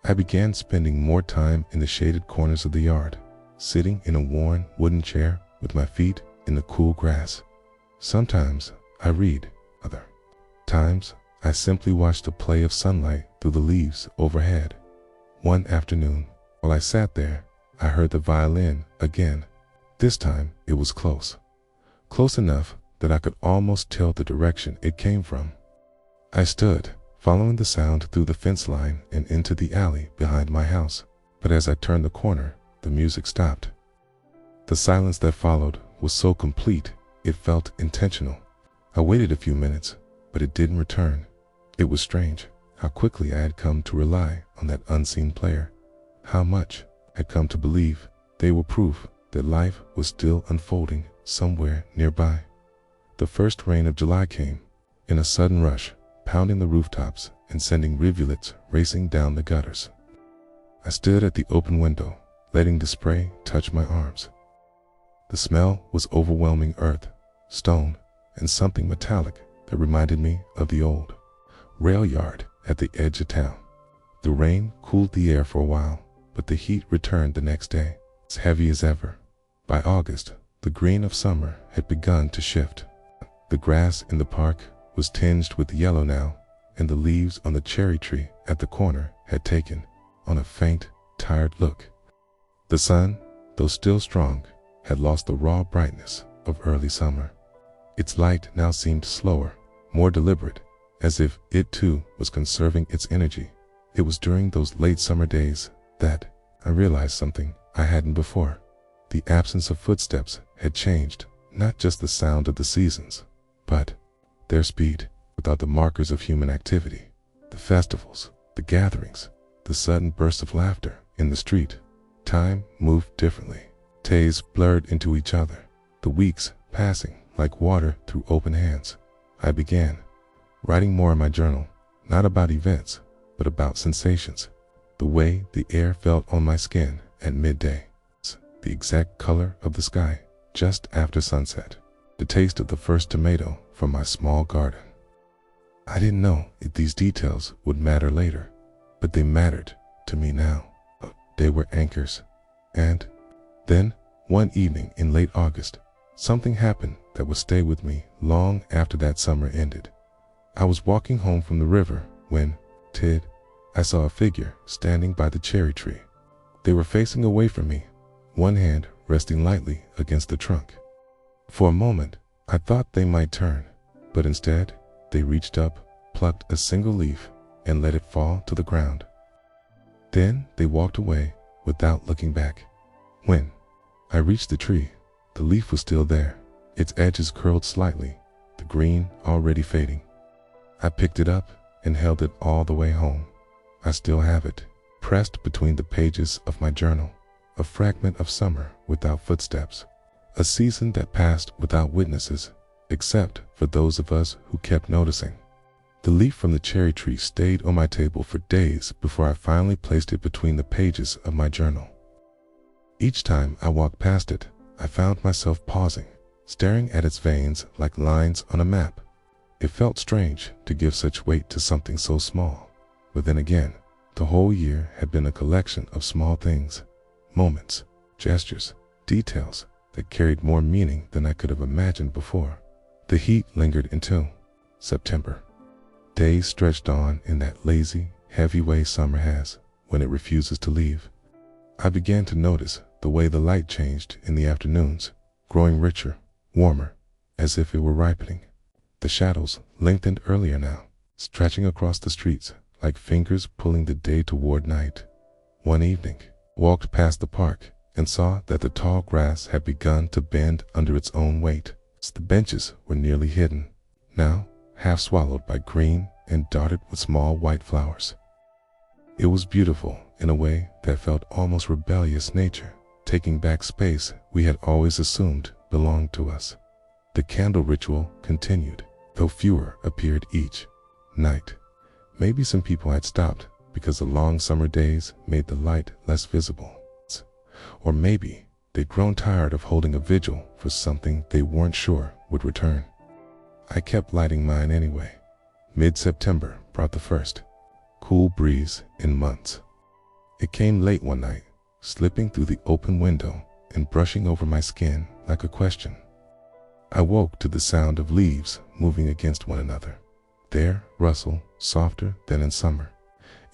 I began spending more time in the shaded corners of the yard, sitting in a worn wooden chair with my feet in the cool grass. Sometimes I read, other times I simply watched the play of sunlight through the leaves overhead. One afternoon, while I sat there, I heard the violin again. This time it was close. Close enough that I could almost tell the direction it came from. I stood, following the sound through the fence line and into the alley behind my house. But as I turned the corner, the music stopped. The silence that followed was so complete, it felt intentional. I waited a few minutes, but it didn't return. It was strange how quickly I had come to rely on that unseen player, how much I had come to believe they were proof that life was still unfolding somewhere nearby. The first rain of July came, in a sudden rush, pounding the rooftops and sending rivulets racing down the gutters. I stood at the open window, letting the spray touch my arms. The smell was overwhelming: earth, stone, and something metallic that reminded me of the old rail yard at the edge of town. The rain cooled the air for a while, but the heat returned the next day, as heavy as ever. By August, the green of summer had begun to shift. The grass in the park was tinged with yellow now, and the leaves on the cherry tree at the corner had taken on a faint, tired look. The sun, though still strong, had lost the raw brightness of early summer. Its light now seemed slower, more deliberate, as if it too was conserving its energy. It was during those late summer days that I realized something I hadn't before. The absence of footsteps had changed not just the sound of the seasons, but their speed. Without the markers of human activity, the festivals, the gatherings, the sudden bursts of laughter in the street, time moved differently. Days blurred into each other, the weeks passing like water through open hands. I began writing more in my journal, not about events, but about sensations. The way the air felt on my skin at midday, the exact color of the sky just after sunset, the taste of the first tomato from my small garden. I didn't know if these details would matter later, but they mattered to me now. They were anchors. And then, one evening in late August, something happened that would stay with me long after that summer ended. I was walking home from the river when, I saw a figure standing by the cherry tree. They were facing away from me, one hand resting lightly against the trunk. For a moment, I thought they might turn, but instead, they reached up, plucked a single leaf, and let it fall to the ground. Then they walked away without looking back. When I reached the tree, the leaf was still there, its edges curled slightly, the green already fading. I picked it up and held it all the way home. I still have it, pressed between the pages of my journal, a fragment of summer without footsteps, a season that passed without witnesses, except for those of us who kept noticing. The leaf from the cherry tree stayed on my table for days before I finally placed it between the pages of my journal. Each time I walked past it, I found myself pausing, staring at its veins like lines on a map. It felt strange to give such weight to something so small, but then again, the whole year had been a collection of small things, moments, gestures, details that carried more meaning than I could have imagined before. The heat lingered until September. Days stretched on in that lazy, heavy way summer has when it refuses to leave. I began to notice the way the light changed in the afternoons, growing richer, warmer, as if it were ripening. The shadows lengthened earlier now, stretching across the streets like fingers pulling the day toward night. One evening, I walked past the park and saw that the tall grass had begun to bend under its own weight. The benches were nearly hidden, now half swallowed by green and dotted with small white flowers. It was beautiful in a way that felt almost rebellious, nature taking back space we had always assumed belonged to us. The candle ritual continued, though fewer appeared each night. Maybe some people had stopped because the long summer days made the light less visible. Or maybe they'd grown tired of holding a vigil for something they weren't sure would return. I kept lighting mine anyway. Mid-September brought the first cool breeze in months. It came late one night, slipping through the open window and brushing over my skin like a question. I woke to the sound of leaves moving against one another, their rustle softer than in summer.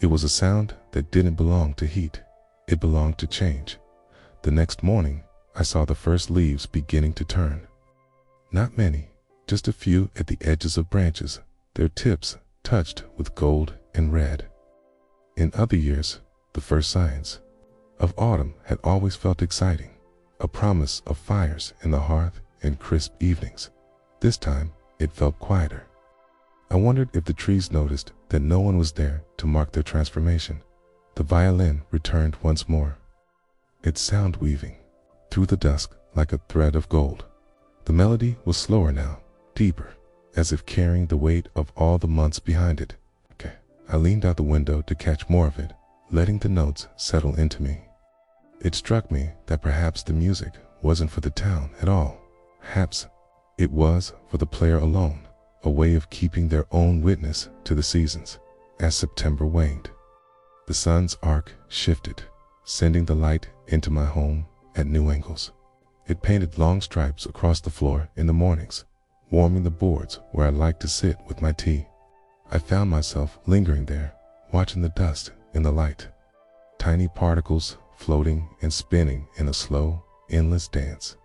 It was a sound that didn't belong to heat. It belonged to change. The next morning, I saw the first leaves beginning to turn. Not many, just a few at the edges of branches, their tips touched with gold and red. In other years, the first signs of autumn had always felt exciting, a promise of fires in the hearth and crisp evenings. This time, it felt quieter. I wondered if the trees noticed that no one was there to mark their transformation. The violin returned once more, its sound weaving through the dusk like a thread of gold. The melody was slower now, deeper, as if carrying the weight of all the months behind it. I leaned out the window to catch more of it, letting the notes settle into me. It struck me that perhaps the music wasn't for the town at all. Perhaps it was for the player alone, a way of keeping their own witness to the seasons. As September waned, the sun's arc shifted, sending the light into my home at new angles. It painted long stripes across the floor in the mornings, warming the boards where I liked to sit with my tea. I found myself lingering there, watching the dust in the light, tiny particles floating and spinning in a slow, endless dance.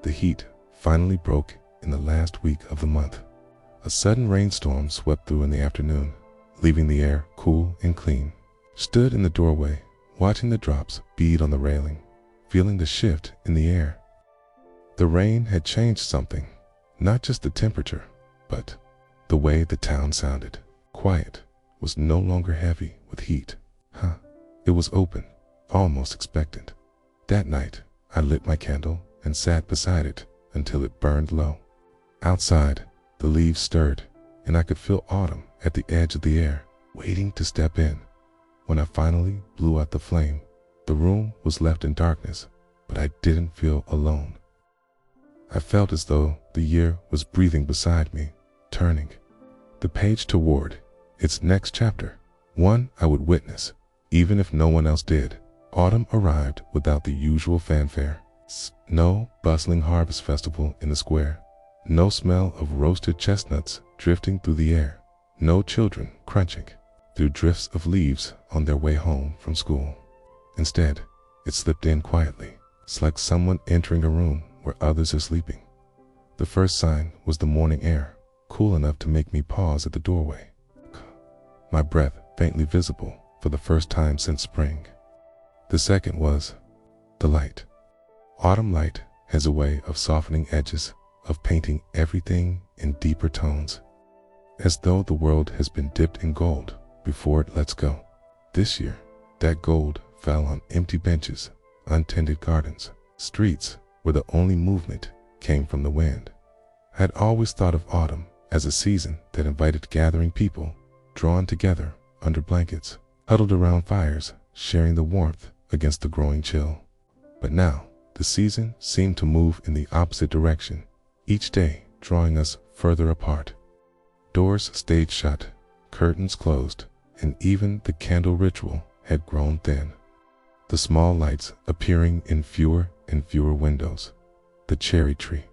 The heat finally broke in the last week of the month. A sudden rainstorm swept through in the afternoon, leaving the air cool and clean. Stood in the doorway, watching the drops bead on the railing, feeling the shift in the air. The rain had changed something, not just the temperature, but the way the town sounded. Quiet was no longer heavy with heat. It was open, almost expectant. That night, I lit my candle and sat beside it until it burned low. Outside, the leaves stirred, and I could feel autumn at the edge of the air, waiting to step in. When I finally blew out the flame, the room was left in darkness, but I didn't feel alone. I felt as though the year was breathing beside me, turning the page toward its next chapter, one I would witness, even if no one else did. Autumn arrived without the usual fanfare. No bustling harvest festival in the square, no smell of roasted chestnuts drifting through the air, no children crunching through drifts of leaves on their way home from school. Instead, it slipped in quietly, like someone entering a room where others are sleeping. The first sign was the morning air, cool enough to make me pause at the doorway, my breath faintly visible for the first time since spring. The second was the light. Autumn light has a way of softening edges, of painting everything in deeper tones, as though the world has been dipped in gold before it lets go. This year, that gold fell on empty benches, untended gardens, streets where the only movement came from the wind. I had always thought of autumn as a season that invited gathering people, drawn together under blankets, huddled around fires, sharing the warmth against the growing chill. But now, the season seemed to move in the opposite direction, each day drawing us further apart. Doors stayed shut, curtains closed, and even the candle ritual had grown thin. The small lights appearing in fewer and fewer windows. The cherry tree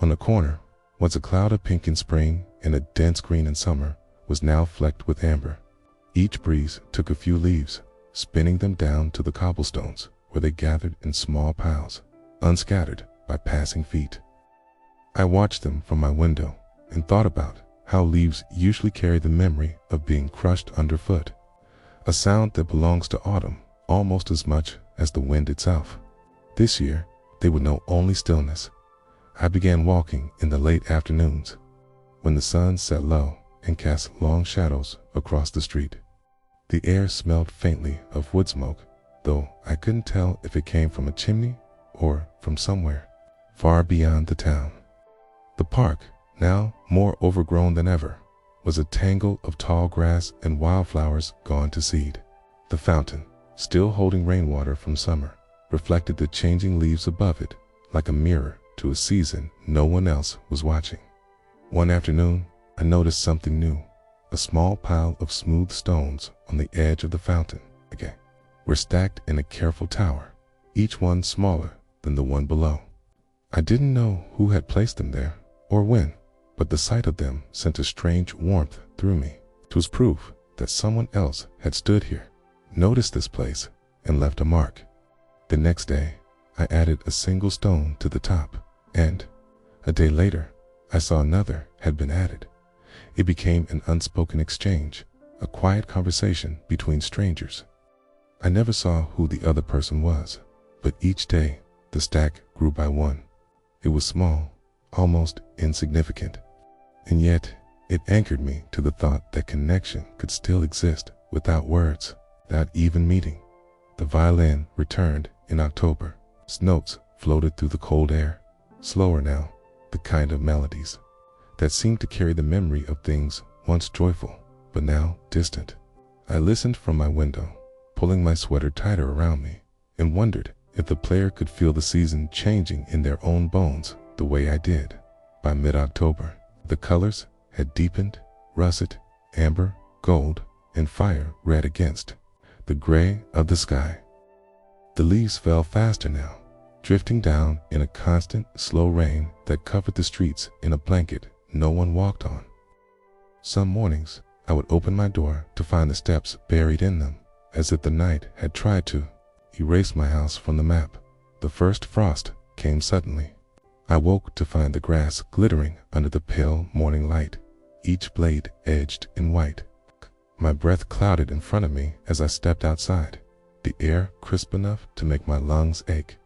on the corner, once a cloud of pink in spring and a dense green in summer, was now flecked with amber. Each breeze took a few leaves, spinning them down to the cobblestones where they gathered in small piles, unscattered by passing feet. I watched them from my window and thought about how leaves usually carry the memory of being crushed underfoot, a sound that belongs to autumn almost as much as the wind itself. This year, they would know only stillness. I began walking in the late afternoons, when the sun set low and cast long shadows across the street. The air smelled faintly of wood smoke, though I couldn't tell if it came from a chimney or from somewhere far beyond the town. The park, now more overgrown than ever, was a tangle of tall grass and wildflowers gone to seed. The fountain, still holding rainwater from summer, reflected the changing leaves above it like a mirror to a season no one else was watching. One afternoon, I noticed something new. A small pile of smooth stones on the edge of the fountain were stacked in a careful tower, each one smaller than the one below. I didn't know who had placed them there or when, but the sight of them sent a strange warmth through me. It was proof that someone else had stood here, noticed this place, and left a mark. The next day, I added a single stone to the top, and a day later, I saw another had been added. It became an unspoken exchange, a quiet conversation between strangers. I never saw who the other person was, but each day the stack grew by one. It was small, almost insignificant, and yet it anchored me to the thought that connection could still exist without words, without even meeting. The violin returned in October. Its notes floated through the cold air, slower now, the kind of melodies that seemed to carry the memory of things once joyful, but now distant. I listened from my window, pulling my sweater tighter around me, and wondered if the player could feel the season changing in their own bones the way I did. By mid-October, the colors had deepened, russet, amber, gold, and fire red against the gray of the sky. The leaves fell faster now, drifting down in a constant, slow rain that covered the streets in a blanket no one walked on. Some mornings, I would open my door to find the steps buried in them, as if the night had tried to erase my house from the map. The first frost came suddenly. I woke to find the grass glittering under the pale morning light, each blade edged in white. My breath clouded in front of me as I stepped outside, the air crisp enough to make my lungs ache.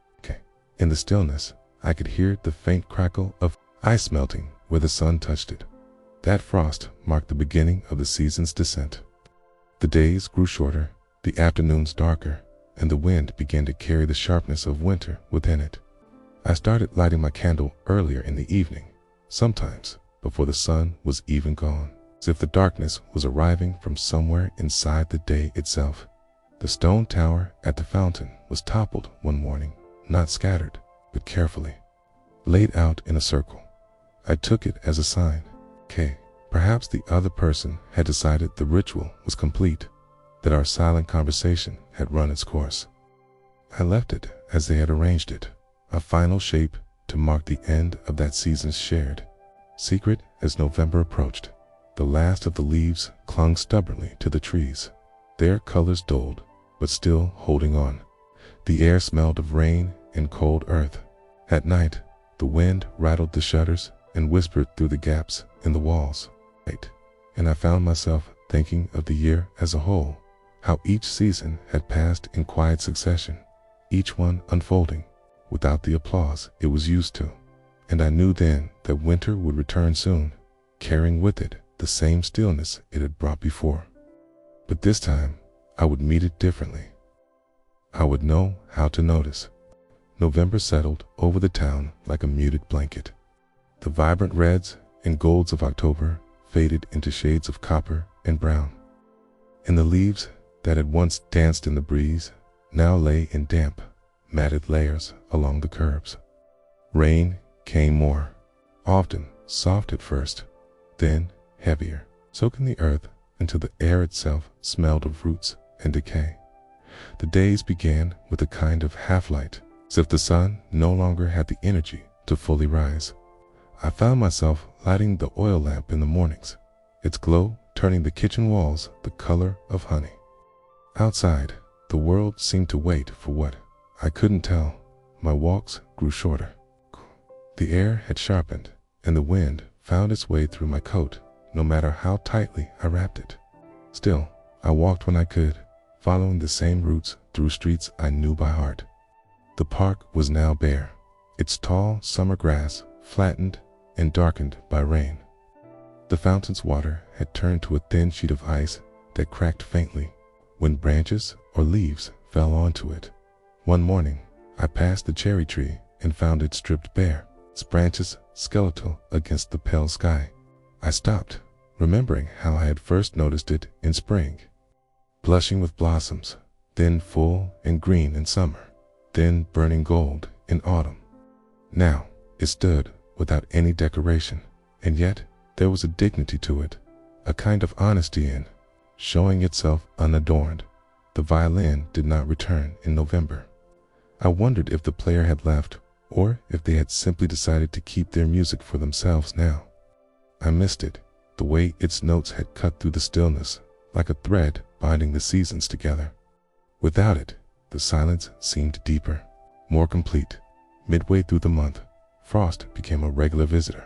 In the stillness, I could hear the faint crackle of ice melting where the sun touched it. That frost marked the beginning of the season's descent. The days grew shorter, the afternoons darker, and the wind began to carry the sharpness of winter within it. I started lighting my candle earlier in the evening, sometimes before the sun was even gone, as if the darkness was arriving from somewhere inside the day itself. The stone tower at the fountain was toppled one morning, not scattered, but carefully laid out in a circle. I took it as a sign. Perhaps the other person had decided the ritual was complete, that our silent conversation had run its course. I left it as they had arranged it, a final shape to mark the end of that season's shared secret. As November approached, the last of the leaves clung stubbornly to the trees, their colors dulled, but still holding on. The air smelled of rain and cold earth. At night, the wind rattled the shutters and whispered through the gaps in the walls. And I found myself thinking of the year as a whole, how each season had passed in quiet succession, each one unfolding without the applause it was used to. And I knew then that winter would return soon, carrying with it the same stillness it had brought before. But this time, I would meet it differently. I would know how to notice. November settled over the town like a muted blanket. The vibrant reds and golds of October faded into shades of copper and brown, and the leaves that had once danced in the breeze now lay in damp, matted layers along the curbs. Rain came more often, soft at first, then heavier, soaking the earth until the air itself smelled of roots and decay. The days began with a kind of half-light, as if the sun no longer had the energy to fully rise. I found myself lighting the oil lamp in the mornings, its glow turning the kitchen walls the color of honey. Outside, the world seemed to wait for what I couldn't tell. My walks grew shorter. The air had sharpened, and the wind found its way through my coat, no matter how tightly I wrapped it. Still, I walked when I could, following the same routes through streets I knew by heart. The park was now bare, its tall summer grass flattened and darkened by rain. The fountain's water had turned to a thin sheet of ice that cracked faintly when branches or leaves fell onto it. One morning, I passed the cherry tree and found it stripped bare, its branches skeletal against the pale sky. I stopped, remembering how I had first noticed it in spring, blushing with blossoms, then full and green in summer, then burning gold in autumn. Now, It stood without any decoration, and yet there was a dignity to it, a kind of honesty in showing itself unadorned. The violin did not return in November. I wondered if the player had left, or if they had simply decided to keep their music for themselves now. I missed it, the way its notes had cut through the stillness, like a thread binding the seasons together. Without it, the silence seemed deeper, more complete. Midway through the month, frost became a regular visitor.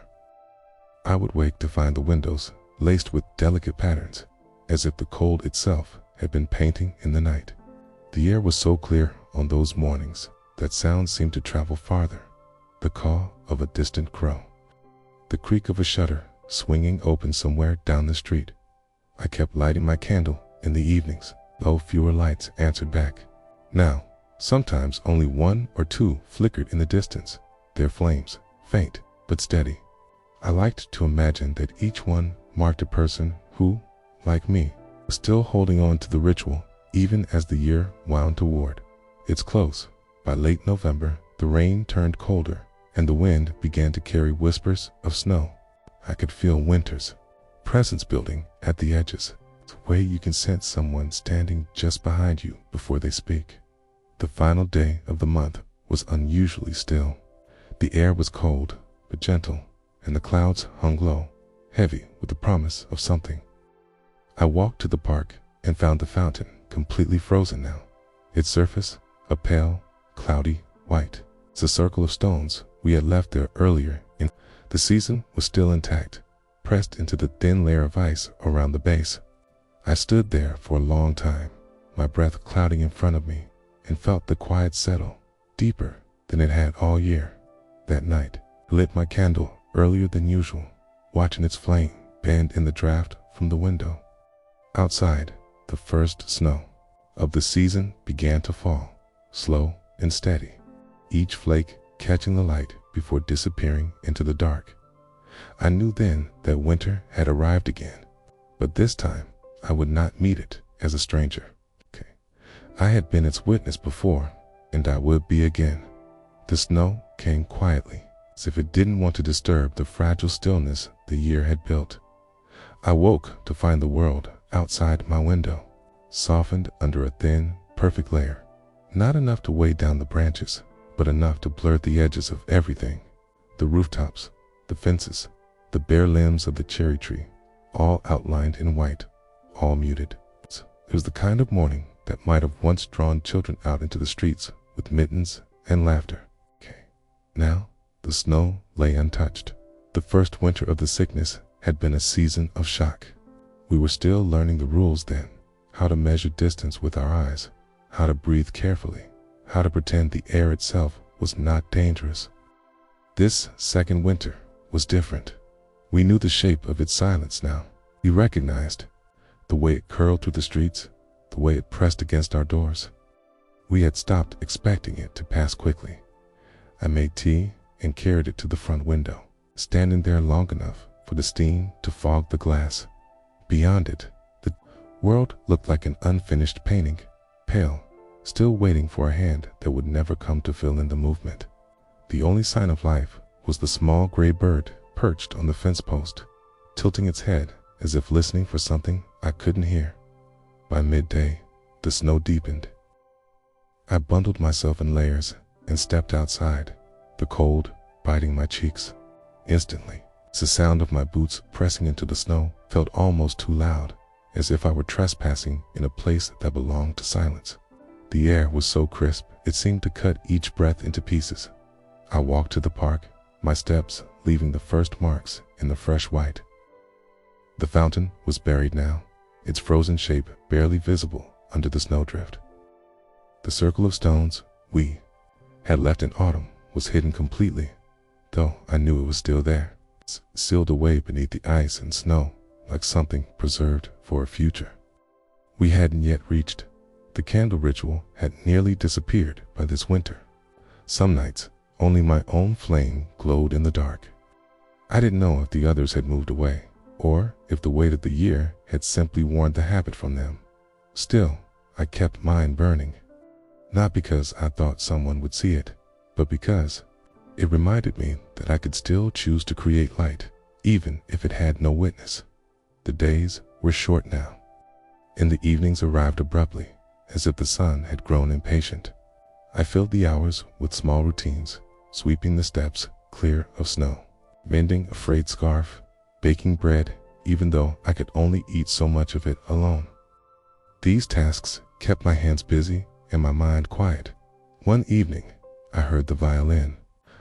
I would wake to find the windows laced with delicate patterns, as if the cold itself had been painting in the night. The air was so clear on those mornings that sounds seemed to travel farther. The caw of a distant crow, the creak of a shutter swinging open somewhere down the street. I kept lighting my candle in the evenings, though fewer lights answered back. Now, sometimes only one or two flickered in the distance, their flames faint but steady. I liked to imagine that each one marked a person who, like me, was still holding on to the ritual even as the year wound toward its close. By late November, the rain turned colder and the wind began to carry whispers of snow. I could feel winter's presence building at the edges, the way you can sense someone standing just behind you before they speak. The final day of the month was unusually still. The air was cold but gentle, and the clouds hung low, heavy with the promise of something. I walked to the park and found the fountain completely frozen now, its surface a pale, cloudy white. It's a circle of stones we had left there earlier in the season was still intact, pressed into the thin layer of ice around the base. I stood there for a long time, my breath clouding in front of me, and felt the quiet settle, deeper than it had all year. That night, I lit my candle earlier than usual, watching its flame bend in the draft from the window. Outside, the first snow of the season began to fall, slow and steady, each flake catching the light before disappearing into the dark. I knew then that winter had arrived again, but this time I would not meet it as a stranger. I had been its witness before, and I would be again. The snow came quietly, as if it didn't want to disturb the fragile stillness the year had built. I woke to find the world outside my window, softened under a thin, perfect layer, not enough to weigh down the branches, but enough to blur the edges of everything. The rooftops, the fences, the bare limbs of the cherry tree, all outlined in white, all muted. It was the kind of morning that might have once drawn children out into the streets with mittens and laughter. Now, the snow lay untouched. The first winter of the sickness had been a season of shock. We were still learning the rules then, how to measure distance with our eyes, how to breathe carefully, how to pretend the air itself was not dangerous. This second winter was different. We knew the shape of its silence now. We recognized the way it curled through the streets, the way it pressed against our doors. We had stopped expecting it to pass quickly. I made tea and carried it to the front window, standing there long enough for the steam to fog the glass. Beyond it, the world looked like an unfinished painting, pale, still waiting for a hand that would never come to fill in the movement. The only sign of life was the small gray bird perched on the fence post, tilting its head as if listening for something I couldn't hear. By midday, the snow deepened. I bundled myself in layers and stepped outside, the cold biting my cheeks. Instantly, the sound of my boots pressing into the snow felt almost too loud, as if I were trespassing in a place that belonged to silence. The air was so crisp, it seemed to cut each breath into pieces. I walked to the park, my steps leaving the first marks in the fresh white. The fountain was buried now, its frozen shape barely visible under the snowdrift. The circle of stones we had left in autumn was hidden completely, though I knew it was still there, sealed away beneath the ice and snow like something preserved for a future we hadn't yet reached. The candle ritual had nearly disappeared by this winter. Some nights, only my own flame glowed in the dark. I didn't know if the others had moved away, or if the weight of the year had simply worn the habit from them. Still, I kept mine burning, not because I thought someone would see it, but because it reminded me that I could still choose to create light, even if it had no witness. The days were short now, and the evenings arrived abruptly, as if the sun had grown impatient. I filled the hours with small routines, sweeping the steps clear of snow, mending a frayed scarf, baking bread, even though I could only eat so much of it alone. These tasks kept my hands busy and my mind quiet. One evening, I heard the violin,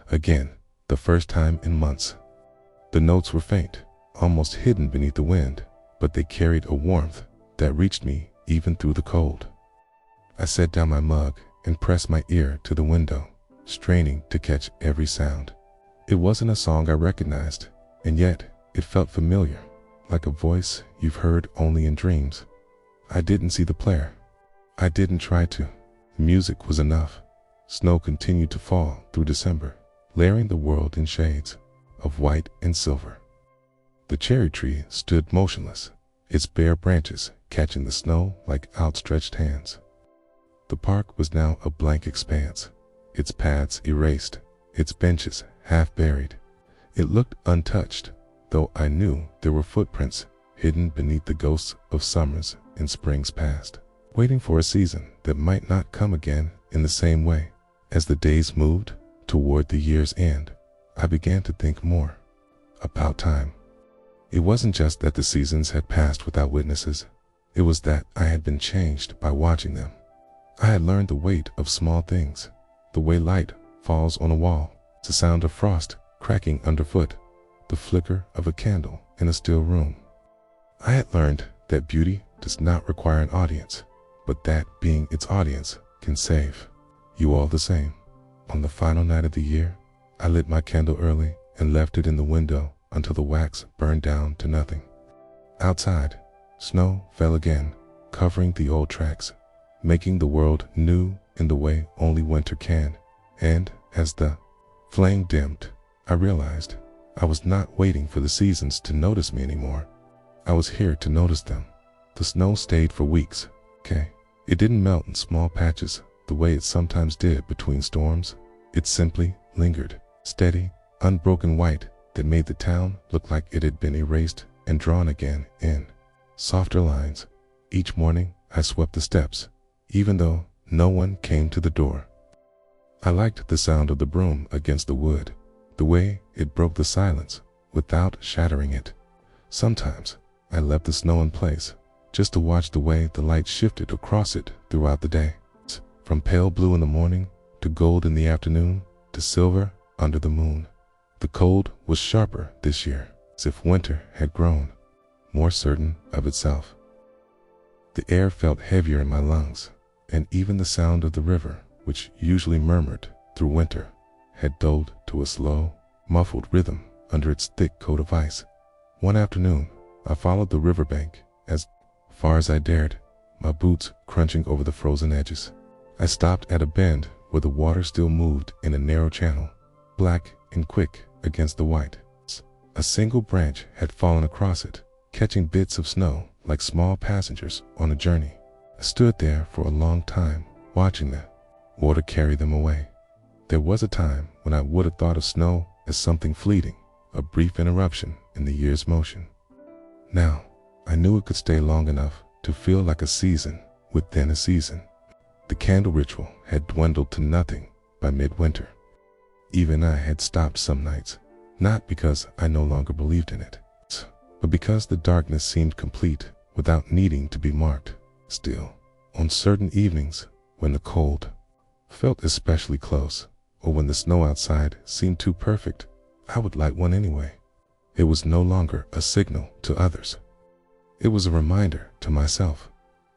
again, the first time in months. The notes were faint, almost hidden beneath the wind, but they carried a warmth that reached me even through the cold. I set down my mug and pressed my ear to the window, straining to catch every sound. It wasn't a song I recognized, and yet it felt familiar, like a voice you've heard only in dreams. I didn't see the player. I didn't try to. The music was enough. Snow continued to fall through December, layering the world in shades of white and silver. The cherry tree stood motionless, its bare branches catching the snow like outstretched hands. The park was now a blank expanse, its paths erased, its benches half buried. It looked untouched, though I knew there were footprints hidden beneath the ghosts of summers and springs past, waiting for a season that might not come again in the same way. As the days moved toward the year's end, I began to think more about time. It wasn't just that the seasons had passed without witnesses. It was that I had been changed by watching them. I had learned the weight of small things, the way light falls on a wall, the sound of frost cracking underfoot, the flicker of a candle in a still room. I had learned that beauty does not require an audience, but that being its audience can save you all the same. On the final night of the year, I lit my candle early and left it in the window until the wax burned down to nothing. Outside, snow fell again, covering the old tracks, making the world new in the way only winter can. And as the flame dimmed, I realized I was not waiting for the seasons to notice me anymore. I was here to notice them. The snow stayed for weeks, okay? It didn't melt in small patches the way it sometimes did between storms. It simply lingered, steady, unbroken white that made the town look like it had been erased and drawn again in softer lines. Each morning, I swept the steps, even though no one came to the door. I liked the sound of the broom against the wood, the way it broke the silence without shattering it. Sometimes, I left the snow in place, just to watch the way the light shifted across it throughout the day. From pale blue in the morning, to gold in the afternoon, to silver under the moon. The cold was sharper this year, as if winter had grown more certain of itself. The air felt heavier in my lungs, and even the sound of the river, which usually murmured through winter, had dulled to a slow, muffled rhythm under its thick coat of ice. One afternoon, I followed the riverbank as far as I dared, my boots crunching over the frozen edges. I stopped at a bend where the water still moved in a narrow channel, black and quick against the white. A single branch had fallen across it, catching bits of snow like small passengers on a journey. I stood there for a long time, watching the water carry them away. There was a time when I would have thought of snow as something fleeting, a brief interruption in the year's motion. Now, I knew it could stay long enough to feel like a season within a season. The candle ritual had dwindled to nothing by midwinter. Even I had stopped some nights, not because I no longer believed in it, but because the darkness seemed complete without needing to be marked. Still, on certain evenings, when the cold felt especially close, or when the snow outside seemed too perfect, I would light one anyway. It was no longer a signal to others. It was a reminder to myself.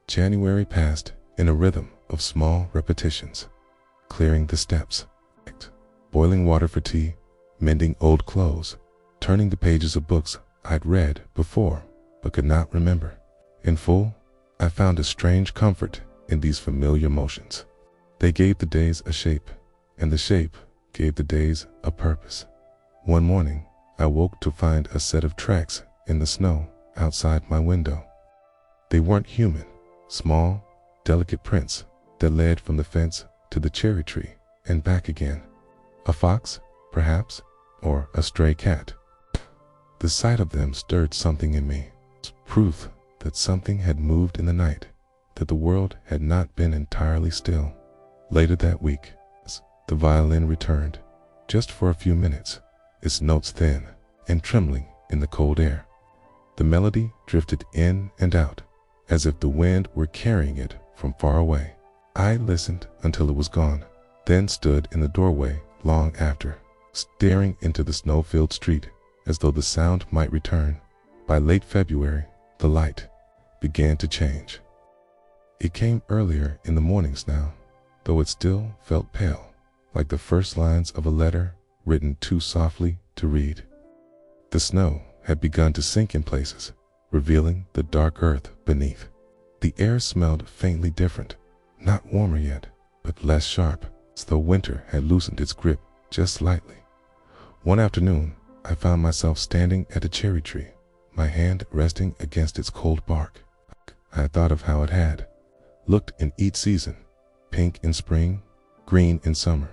January passed in a rhythm of small repetitions, clearing the steps, boiling water for tea, mending old clothes, turning the pages of books I'd read before but could not remember. In full, I found a strange comfort in these familiar motions. They gave the days a shape, and the shape gave the days a purpose. One morning, I woke to find a set of tracks in the snow outside my window. They weren't human, small, delicate prints that led from the fence to the cherry tree and back again. A fox, perhaps, or a stray cat. The sight of them stirred something in me, proof that something had moved in the night, that the world had not been entirely still. Later that week, the violin returned, just for a few minutes, its notes thin and trembling in the cold air. The melody drifted in and out, as if the wind were carrying it from far away. I listened until it was gone, then stood in the doorway long after, staring into the snow-filled street, as though the sound might return. By late February, the light began to change. It came earlier in the mornings now, though it still felt pale, like the first lines of a letter written too softly to read. The snow had begun to sink in places, revealing the dark earth beneath. The air smelled faintly different, not warmer yet, but less sharp, as though winter had loosened its grip just slightly. One afternoon, I found myself standing at a cherry tree, my hand resting against its cold bark. I thought of how it had looked in each season, pink in spring, green in summer,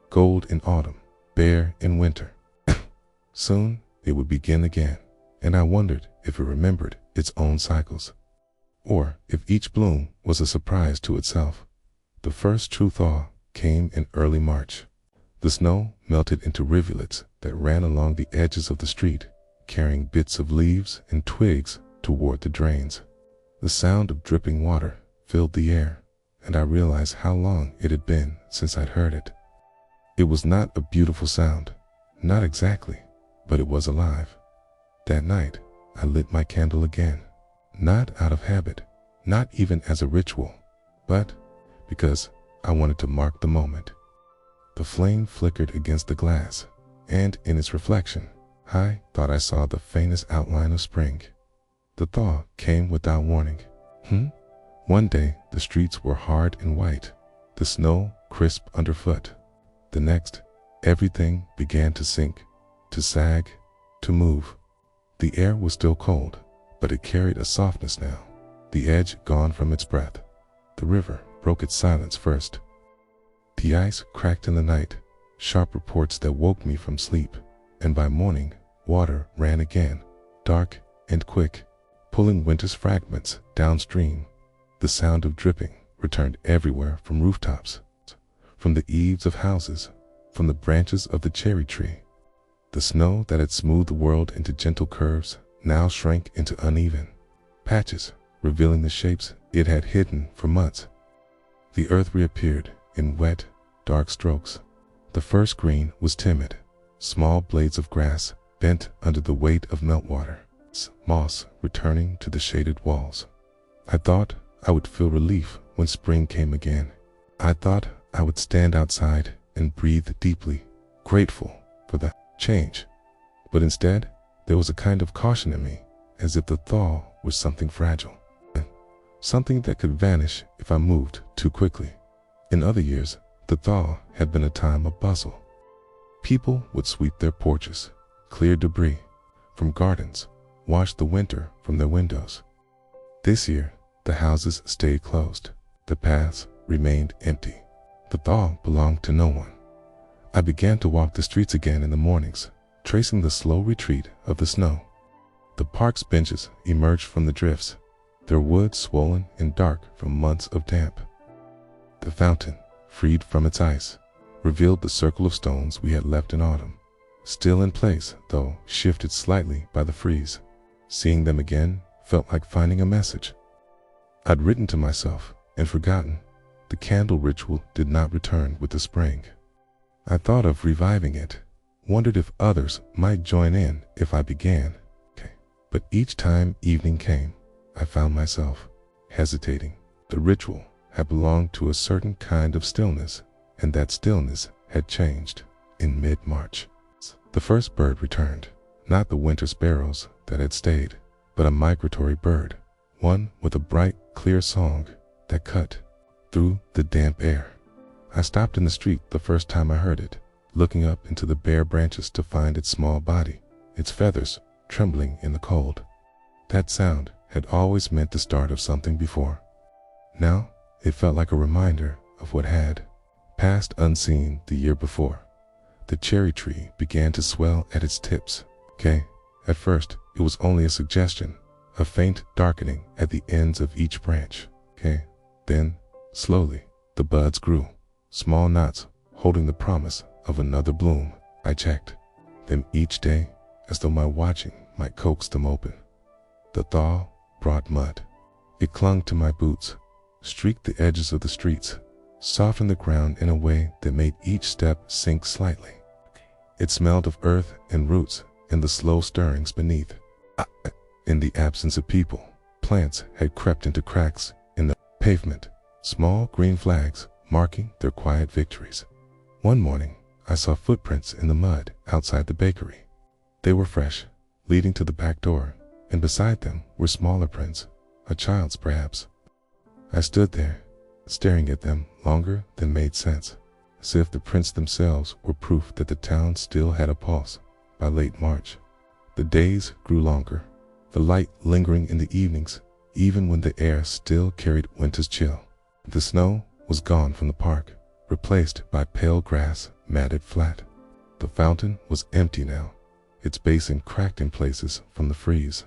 gold in autumn, bare in winter. Soon it would begin again, and I wondered if it remembered its own cycles, or if each bloom was a surprise to itself. The first true thaw came in early March. The snow melted into rivulets that ran along the edges of the street, carrying bits of leaves and twigs toward the drains. The sound of dripping water filled the air, and I realized how long it had been since I'd heard it. It was not a beautiful sound, not exactly, but it was alive. That night, I lit my candle again, not out of habit, not even as a ritual, but because I wanted to mark the moment. The flame flickered against the glass, and in its reflection, I thought I saw the faintest outline of spring. The thaw came without warning. One day, the streets were hard and white, the snow crisp underfoot. The next, everything began to sink, to sag, to move. The air was still cold, but it carried a softness now, the edge gone from its breath. The river broke its silence first. The ice cracked in the night, sharp reports that woke me from sleep, and by morning, water ran again, dark and quick, pulling winter's fragments downstream. The sound of dripping returned everywhere, from rooftops, from the eaves of houses, from the branches of the cherry tree. The snow that had smoothed the world into gentle curves now shrank into uneven patches, revealing the shapes it had hidden for months. The earth reappeared in wet, dark strokes. The first green was timid, small blades of grass bent under the weight of meltwater, moss returning to the shaded walls. I thought I would feel relief when spring came again. I thought I would stand outside and breathe deeply, grateful for the change. But instead, there was a kind of caution in me, as if the thaw was something fragile, something that could vanish if I moved too quickly. In other years, the thaw had been a time of bustle. People would sweep their porches, clear debris from gardens, wash the winter from their windows. This year, the houses stayed closed. The paths remained empty. The thaw belonged to no one. I began to walk the streets again in the mornings, tracing the slow retreat of the snow. The park's benches emerged from the drifts, their wood swollen and dark from months of damp. The fountain, freed from its ice, revealed the circle of stones we had left in autumn, still in place though shifted slightly by the freeze. Seeing them again felt like finding a message I'd written to myself and forgotten. The candle ritual did not return with the spring. I thought of reviving it, wondered if others might join in if I began. But each time evening came, I found myself hesitating. The ritual had belonged to a certain kind of stillness, and that stillness had changed in mid-March. The first bird returned, not the winter sparrows that had stayed, but a migratory bird, one with a bright, clear song that cut through the damp air. I stopped in the street the first time I heard it, looking up into the bare branches to find its small body, its feathers trembling in the cold. That sound had always meant the start of something before. Now it felt like a reminder of what had passed unseen the year before. the cherry tree began to swell at its tips. Okay, at first it was only a suggestion, a faint darkening at the ends of each branch. Okay, then, slowly, the buds grew, small knots holding the promise of another bloom. I checked them each day as though my watching might coax them open. The thaw brought mud. It clung to my boots, streaked the edges of the streets, softened the ground in a way that made each step sink slightly. It smelled of earth and roots and the slow stirrings beneath. In the absence of people, plants had crept into cracks in the pavement, small green flags marking their quiet victories. One morning, I saw footprints in the mud outside the bakery. They were fresh, leading to the back door, and beside them were smaller prints, a child's perhaps. I stood there, staring at them longer than made sense, as if the prints themselves were proof that the town still had a pulse. By late March, the days grew longer, the light lingering in the evenings, even when the air still carried winter's chill. The snow was gone from the park, replaced by pale grass matted flat. The fountain was empty now, its basin cracked in places from the freeze.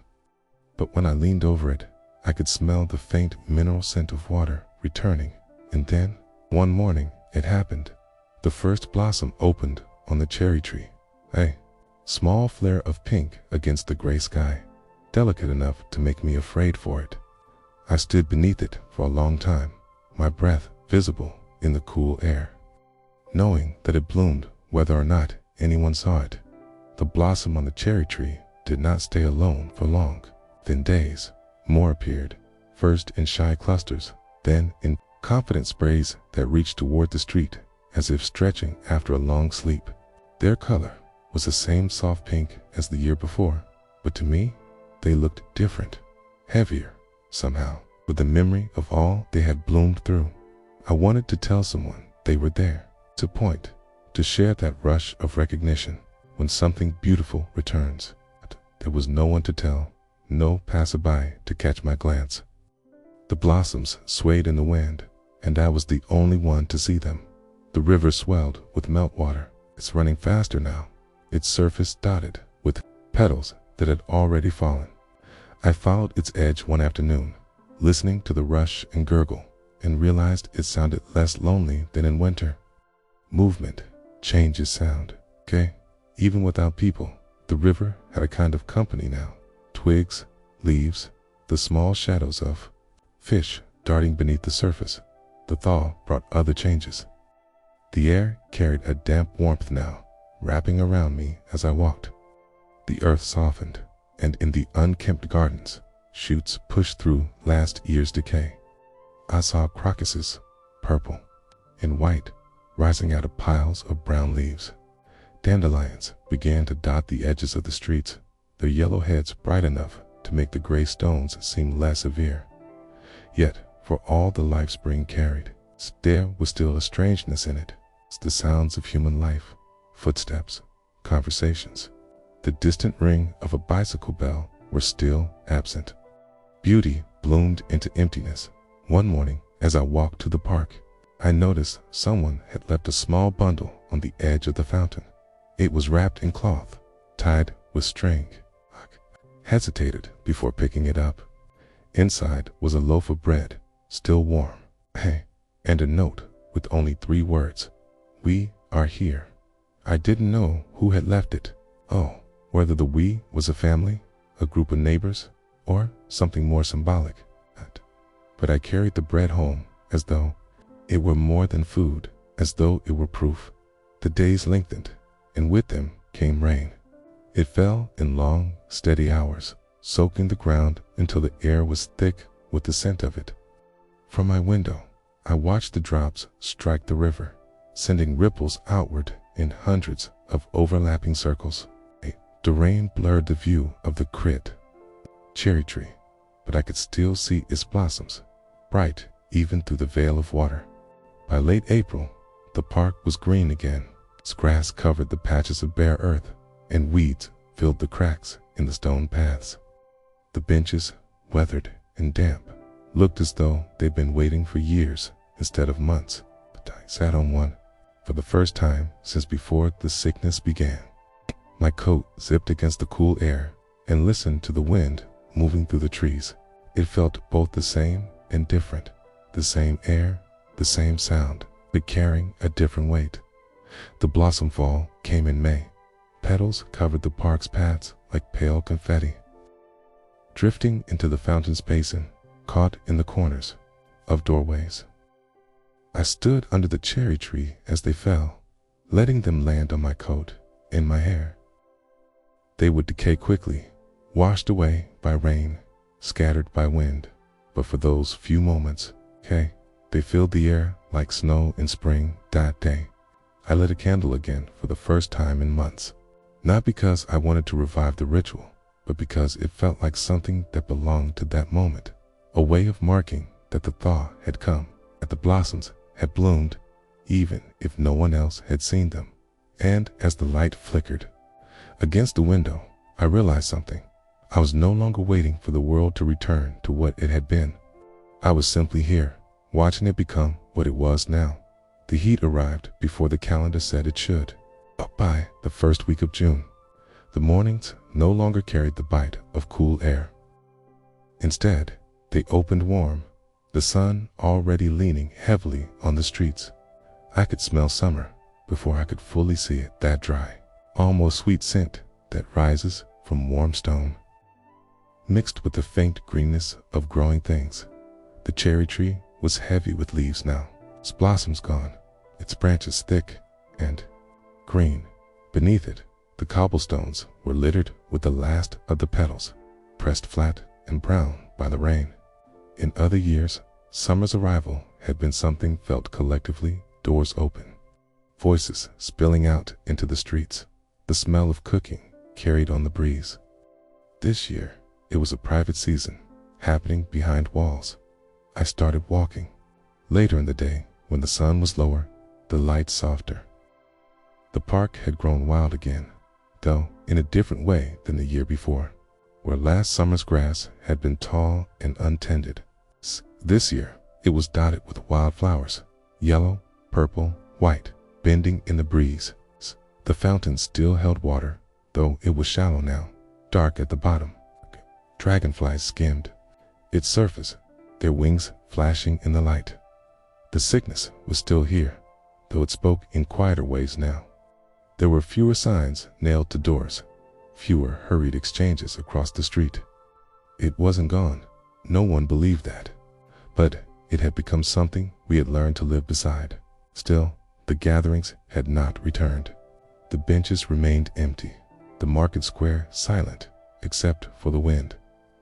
But when I leaned over it, I could smell the faint mineral scent of water returning. And then, one morning, it happened. The first blossom opened on the cherry tree. A small flare of pink against the gray sky, delicate enough to make me afraid for it. I stood beneath it for a long time, my breath visible in the cool air, knowing that it bloomed whether or not anyone saw it. The blossom on the cherry tree did not stay alone for long. Within days, more appeared, first in shy clusters, then in confident sprays that reached toward the street, as if stretching after a long sleep. Their color was the same soft pink as the year before, but to me, they looked different, heavier, somehow, with the memory of all they had bloomed through. I wanted to tell someone they were there, to point, to share that rush of recognition when something beautiful returns. But there was no one to tell, no passerby to catch my glance. The blossoms swayed in the wind, and I was the only one to see them. The river swelled with meltwater. It's running faster now, its surface dotted with petals that had already fallen. I followed its edge one afternoon, listening to the rush and gurgle, and realized it sounded less lonely than in winter. Movement changes sound, okay? Even without people, the river had a kind of company now. Twigs, leaves, the small shadows of fish darting beneath the surface. The thaw brought other changes. The air carried a damp warmth now, wrapping around me as I walked. The earth softened, and in the unkempt gardens, shoots pushed through last year's decay. I saw crocuses, purple and white, rising out of piles of brown leaves. Dandelions began to dot the edges of the streets, their yellow heads bright enough to make the gray stones seem less severe. Yet, for all the life spring carried, there was still a strangeness in it. The sounds of human life, footsteps, conversations. The distant ring of a bicycle bell were still absent. Beauty bloomed into emptiness. One morning, as I walked to the park, I noticed someone had left a small bundle on the edge of the fountain. It was wrapped in cloth, tied with string. I hesitated before picking it up. Inside was a loaf of bread, still warm, and a note with only 3 words. "We are here." I didn't know who had left it. Oh, whether the we was a family, a group of neighbors, or something more symbolic. But I carried the bread home as though it were more than food, as though it were proof. The days lengthened, and with them came rain. It fell in long, steady hours, soaking the ground until the air was thick with the scent of it. From my window, I watched the drops strike the river, sending ripples outward in hundreds of overlapping circles. The rain blurred the view of the cherry tree, but I could still see its blossoms, bright even through the veil of water. By late April, the park was green again. Its grass covered the patches of bare earth, and weeds filled the cracks in the stone paths. The benches, weathered and damp, looked as though they'd been waiting for years instead of months. But I sat on one, for the first time since before the sickness began. My coat zipped against the cool air and listened to the wind moving through the trees. It felt both the same and different. The same air, the same sound, but carrying a different weight. The blossom fall came in May. Petals covered the park's paths like pale confetti, drifting into the fountain's basin, caught in the corners of doorways. I stood under the cherry tree as they fell, letting them land on my coat and my hair. They would decay quickly, washed away by rain, scattered by wind, but for those few moments, they filled the air like snow in spring. That day, I lit a candle again for the first time in months, not because I wanted to revive the ritual, but because it felt like something that belonged to that moment, a way of marking that the thaw had come, that the blossoms had bloomed, even if no one else had seen them. And as the light flickered against the window, I realized something. I was no longer waiting for the world to return to what it had been. I was simply here, watching it become what it was now. The heat arrived before the calendar said it should. Up by the first week of June, the mornings no longer carried the bite of cool air. Instead, they opened warm, the sun already leaning heavily on the streets. I could smell summer before I could fully see it, that dry, almost sweet scent that rises from warm stone, mixed with the faint greenness of growing things. The cherry tree was heavy with leaves now, its blossoms gone, its branches thick and green. Beneath it, the cobblestones were littered with the last of the petals, pressed flat and brown by the rain. In other years, summer's arrival had been something felt collectively, doors open, voices spilling out into the streets, the smell of cooking carried on the breeze. This year, it was a private season, happening behind walls. I started walking. Later in the day, when the sun was lower, the light softer. The park had grown wild again, though in a different way than the year before. Where last summer's grass had been tall and untended, this year it was dotted with wildflowers, yellow, purple, white, bending in the breeze. The fountain still held water, though it was shallow now, dark at the bottom. Dragonflies skimmed its surface, their wings flashing in the light. The sickness was still here, though it spoke in quieter ways now. There were fewer signs nailed to doors, fewer hurried exchanges across the street. It wasn't gone, no one believed that, but it had become something we had learned to live beside. Still, the gatherings had not returned. The benches remained empty, the market square silent, except for the wind.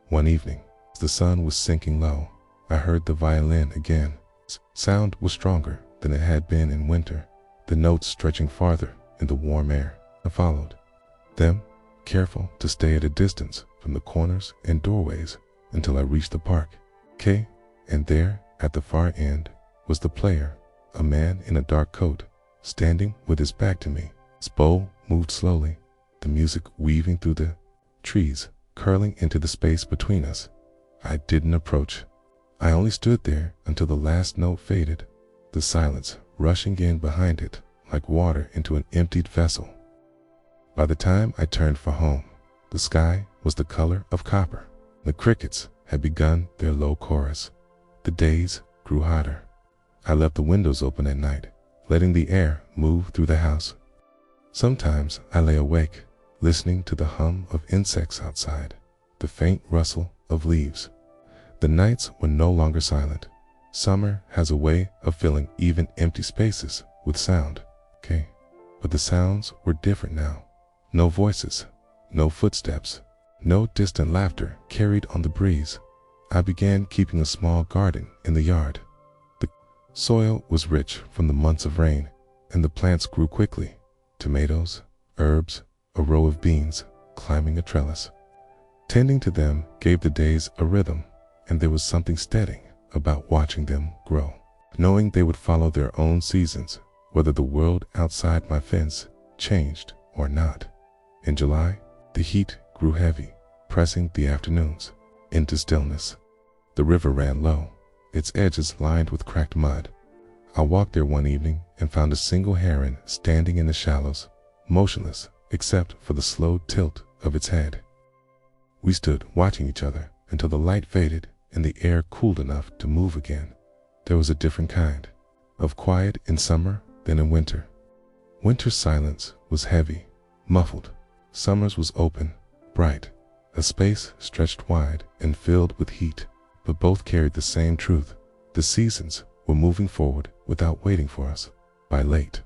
One evening, as the sun was sinking low, I heard the violin again. Sound was stronger than it had been in winter, the notes stretching farther in the warm air. I followed them, careful to stay at a distance from the corners and doorways until I reached the park. And there, at the far end, was the player, a man in a dark coat, standing with his back to me. His bow moved slowly, the music weaving through the trees, curling into the space between us. I didn't approach. I only stood there until the last note faded, the silence rushing in behind it like water into an emptied vessel. By the time I turned for home, the sky was the color of copper. The crickets had begun their low chorus. The days grew hotter. I left the windows open at night, letting the air move through the house. Sometimes I lay awake, listening to the hum of insects outside, the faint rustle of leaves. The nights were no longer silent. Summer has a way of filling even empty spaces with sound, but the sounds were different now. No voices, no footsteps, no distant laughter carried on the breeze. I began keeping a small garden in the yard. The soil was rich from the months of rain, and the plants grew quickly. Tomatoes, herbs, a row of beans climbing a trellis. Tending to them gave the days a rhythm, and there was something steadying about watching them grow, knowing they would follow their own seasons, whether the world outside my fence changed or not. In July, the heat grew heavy, pressing the afternoons into stillness. The river ran low, its edges lined with cracked mud. I walked there one evening and found a single heron standing in the shallows, motionless except for the slow tilt of its head. We stood watching each other until the light faded and the air cooled enough to move again. There was a different kind of quiet in summer than in winter. Winter's silence was heavy, muffled. Summer's was open, bright, a space stretched wide and filled with heat, but both carried the same truth. The seasons were moving forward without waiting for us. By late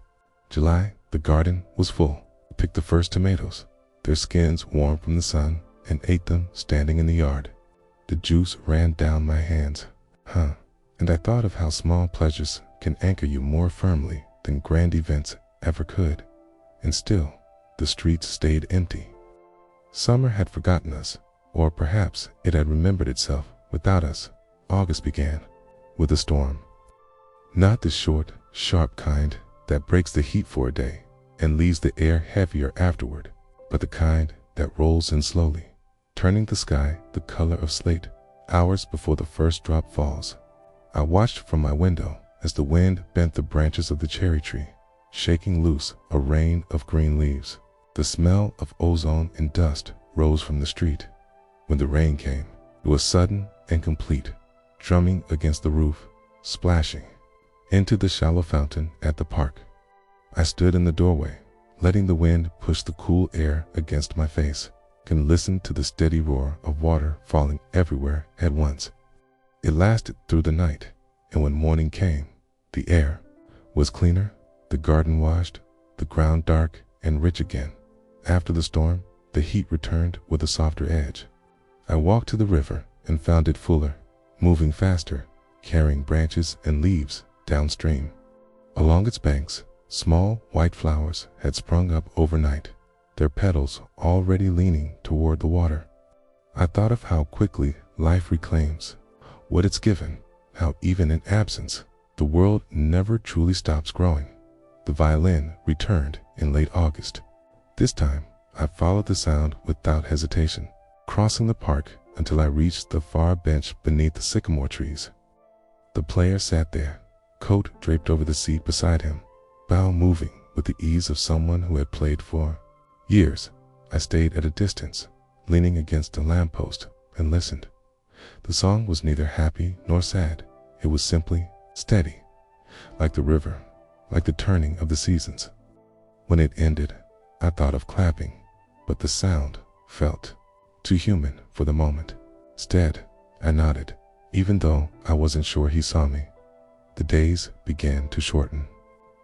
July, the garden was full. I picked the first tomatoes, their skins warm from the sun, and ate them standing in the yard. The juice ran down my hands. And I thought of how small pleasures can anchor you more firmly than grand events ever could. And still, the streets stayed empty. Summer had forgotten us, or perhaps it had remembered itself without us. August began with a storm. Not the short, sharp kind that breaks the heat for a day and leaves the air heavier afterward, but the kind that rolls in slowly, turning the sky the color of slate hours before the first drop falls. I watched from my window as the wind bent the branches of the cherry tree, shaking loose a rain of green leaves. The smell of ozone and dust rose from the street. When the rain came, it was sudden and complete, drumming against the roof, splashing into the shallow fountain at the park. I stood in the doorway, letting the wind push the cool air against my face, and listened to the steady roar of water falling everywhere at once. It lasted through the night, and when morning came, the air was cleaner, the garden washed, the ground dark and rich again. After the storm, the heat returned with a softer edge. I walked to the river and found it fuller, moving faster, carrying branches and leaves downstream. Along its banks, small white flowers had sprung up overnight, their petals already leaning toward the water. I thought of how quickly life reclaims what it's given, how even in absence, the world never truly stops growing. The violin returned in late August. This time, I followed the sound without hesitation, crossing the park until I reached the far bench beneath the sycamore trees. The player sat there, coat draped over the seat beside him, bow moving with the ease of someone who had played for years. I stayed at a distance, leaning against a lamppost, and listened. The song was neither happy nor sad. It was simply steady, like the river, like the turning of the seasons. When it ended, I thought of clapping, but the sound felt too human for the moment. Instead, I nodded, even though I wasn't sure he saw me. The days began to shorten.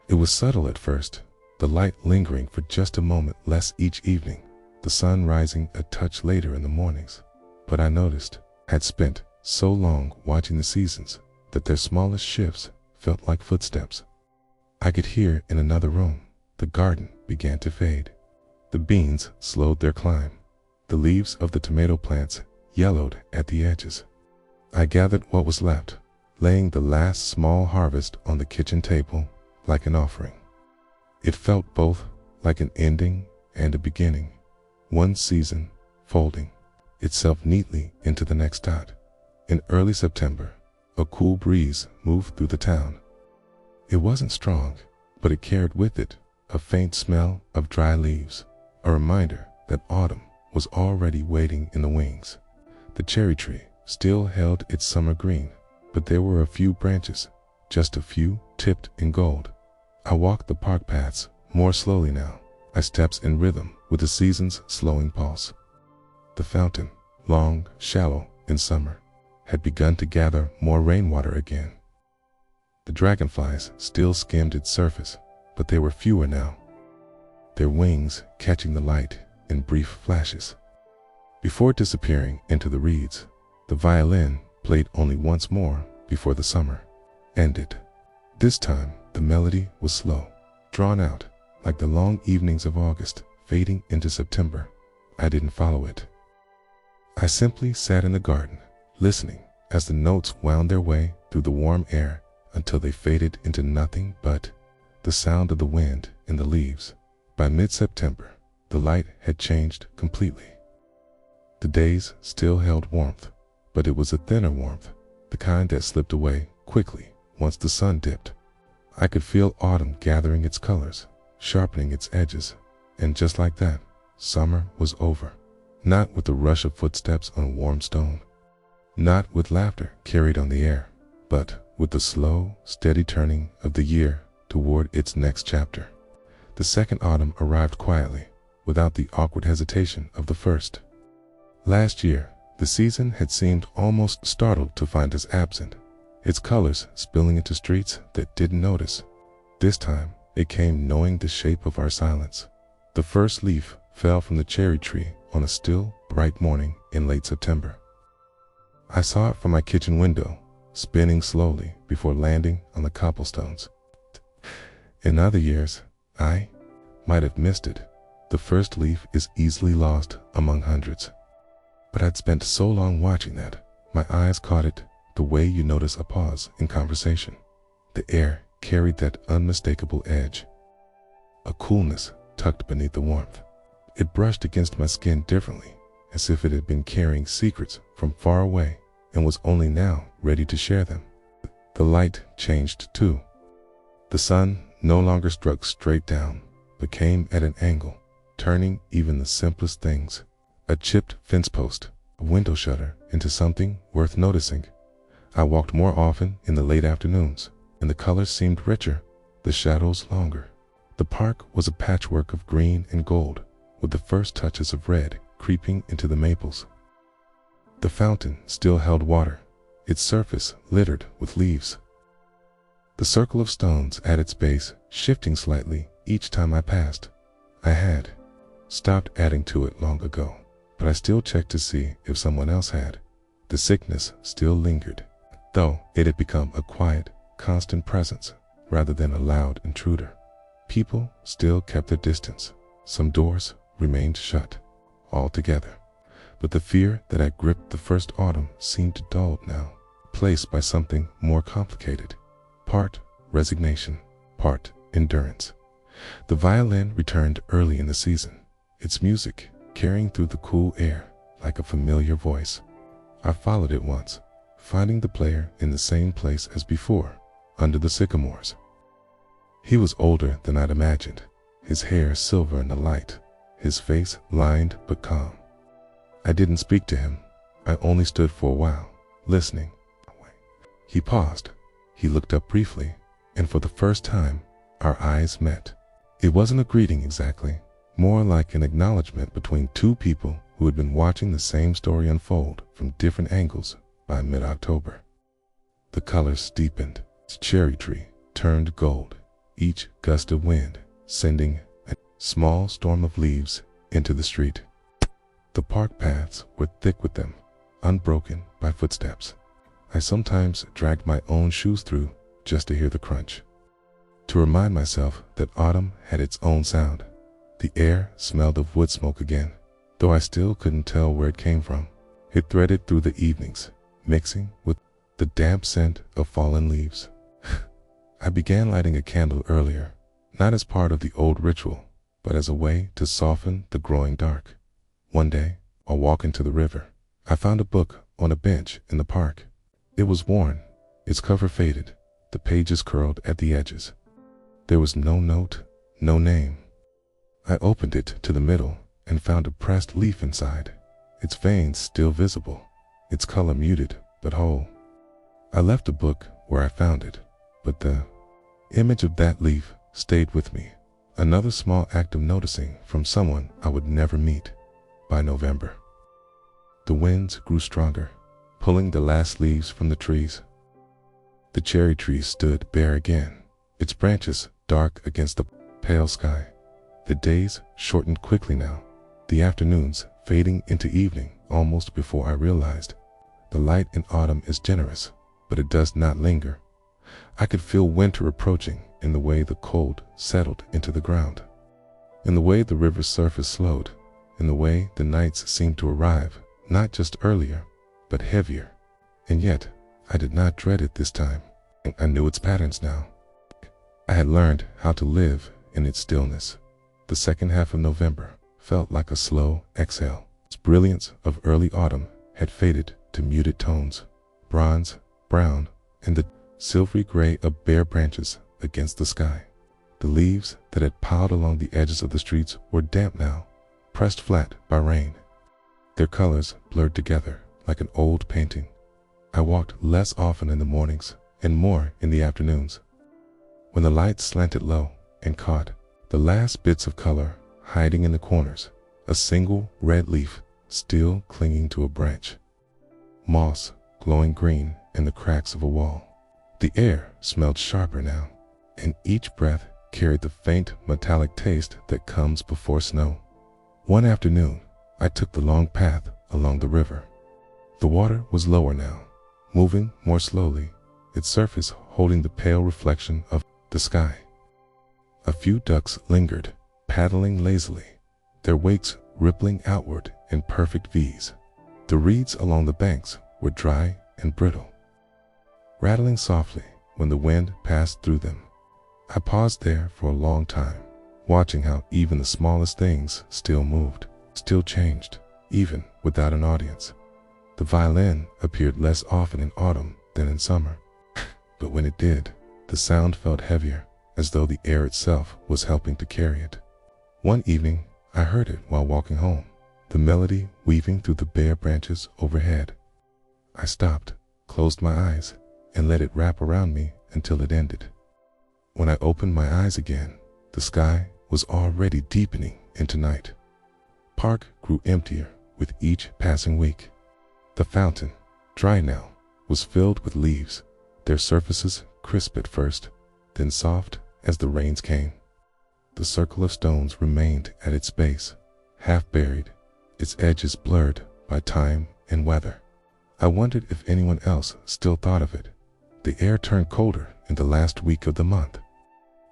It was subtle at first, the light lingering for just a moment less each evening, the sun rising a touch later in the mornings. But I noticed, had spent so long watching the seasons, that their smallest shifts felt like footsteps. I could hear in another room. The garden began to fade. The beans slowed their climb. The leaves of the tomato plants yellowed at the edges. I gathered what was left, laying the last small harvest on the kitchen table like an offering. It felt both like an ending and a beginning, one season folding itself neatly into the next dot. In early September, a cool breeze moved through the town. It wasn't strong, but it carried with it a faint smell of dry leaves, a reminder that autumn was already waiting in the wings. The cherry tree still held its summer green, but there were a few branches, just a few, tipped in gold. I walked the park paths more slowly now, my steps in rhythm with the season's slowing pulse. The fountain, long, shallow in summer, had begun to gather more rainwater again. The dragonflies still skimmed its surface, but they were fewer now, their wings catching the light in brief flashes. Before disappearing into the reeds, the violin played only once more before the summer ended. This time, the melody was slow, drawn out, like the long evenings of August fading into September. I didn't follow it. I simply sat in the garden, listening as the notes wound their way through the warm air until they faded into nothing but the sound of the wind in the leaves. By mid-September, the light had changed completely. The days still held warmth, but it was a thinner warmth, the kind that slipped away quickly once the sun dipped. I could feel autumn gathering its colors, sharpening its edges, and just like that, summer was over. Not with the rush of footsteps on warm stone, not with laughter carried on the air, but with the slow, steady turning of the year toward its next chapter. The second autumn arrived quietly, without the awkward hesitation of the first. Last year, the season had seemed almost startled to find us absent, its colors spilling into streets that didn't notice. This time, it came knowing the shape of our silence. The first leaf fell from the cherry tree on a still, bright morning in late September. I saw it from my kitchen window, spinning slowly before landing on the cobblestones. In other years, I might have missed it. The first leaf is easily lost among hundreds. But I'd spent so long watching that, my eyes caught it the way you notice a pause in conversation. The air carried that unmistakable edge, a coolness tucked beneath the warmth. It brushed against my skin differently, as if it had been carrying secrets from far away and was only now ready to share them. The light changed too. The sun no longer struck straight down, but came at an angle, turning even the simplest things, a chipped fence post, a window shutter, into something worth noticing. I walked more often in the late afternoons, and the colors seemed richer, the shadows longer. The park was a patchwork of green and gold, with the first touches of red creeping into the maples. The fountain still held water, its surface littered with leaves. The circle of stones at its base shifting slightly each time I passed. I had stopped adding to it long ago, but I still checked to see if someone else had. The sickness still lingered, though it had become a quiet, constant presence rather than a loud intruder. People still kept their distance. Some doors remained shut altogether, but the fear that had gripped the first autumn seemed dulled now, replaced by something more complicated, part resignation, part endurance. The violin returned early in the season, its music carrying through the cool air like a familiar voice. I followed it once, finding the player in the same place as before, under the sycamores. He was older than I'd imagined, his hair silver in the light, his face lined but calm. I didn't speak to him. I only stood for a while, listening. He paused. He looked up briefly, and for the first time, our eyes met. It wasn't a greeting exactly, more like an acknowledgement between two people who had been watching the same story unfold from different angles by mid-October. The colors deepened. Its cherry tree turned gold, each gust of wind sending a small storm of leaves into the street. The park paths were thick with them, unbroken by footsteps. I sometimes dragged my own shoes through just to hear the crunch, to remind myself that autumn had its own sound. The air smelled of wood smoke again, though I still couldn't tell where it came from. It threaded through the evenings, mixing with the damp scent of fallen leaves. I began lighting a candle earlier, not as part of the old ritual, but as a way to soften the growing dark. One day, while walking to the river, I found a book on a bench in the park. It was worn, its cover faded, the pages curled at the edges. There was no note, no name. I opened it to the middle and found a pressed leaf inside, its veins still visible, its color muted but whole. I left the book where I found it, but the image of that leaf stayed with me, another small act of noticing from someone I would never meet. By November, the winds grew stronger, pulling the last leaves from the trees. The cherry tree stood bare again, its branches dark against the pale sky. The days shortened quickly now, the afternoons fading into evening almost before I realized. The light in autumn is generous, but it does not linger. I could feel winter approaching in the way the cold settled into the ground, in the way the river's surface slowed, in the way the nights seemed to arrive, not just earlier, but heavier. And yet, I did not dread it this time. I knew its patterns now. I had learned how to live in its stillness. The second half of November felt like a slow exhale. Its brilliance of early autumn had faded to muted tones, bronze, brown, and the silvery gray of bare branches against the sky. The leaves that had piled along the edges of the streets were damp now, pressed flat by rain. Their colors blurred together like an old painting. I walked less often in the mornings and more in the afternoons, when the light slanted low and caught the last bits of color hiding in the corners, a single red leaf still clinging to a branch, moss glowing green in the cracks of a wall. The air smelled sharper now, and each breath carried the faint metallic taste that comes before snow. One afternoon, I took the long path along the river. The water was lower now, moving more slowly, its surface holding the pale reflection of the sky. A few ducks lingered, paddling lazily, their wakes rippling outward in perfect V's. The reeds along the banks were dry and brittle, rattling softly when the wind passed through them. I paused there for a long time, watching how even the smallest things still moved, still changed, even without an audience. The violin appeared less often in autumn than in summer, but when it did, the sound felt heavier, as though the air itself was helping to carry it. One evening, I heard it while walking home, the melody weaving through the bare branches overhead. I stopped, closed my eyes, and let it wrap around me until it ended. When I opened my eyes again, the sky was already deepening into night. Park grew emptier with each passing week. The fountain, dry now, was filled with leaves, their surfaces crisp at first, then soft as the rains came. The circle of stones remained at its base, half buried, its edges blurred by time and weather. I wondered if anyone else still thought of it. The air turned colder in the last week of the month.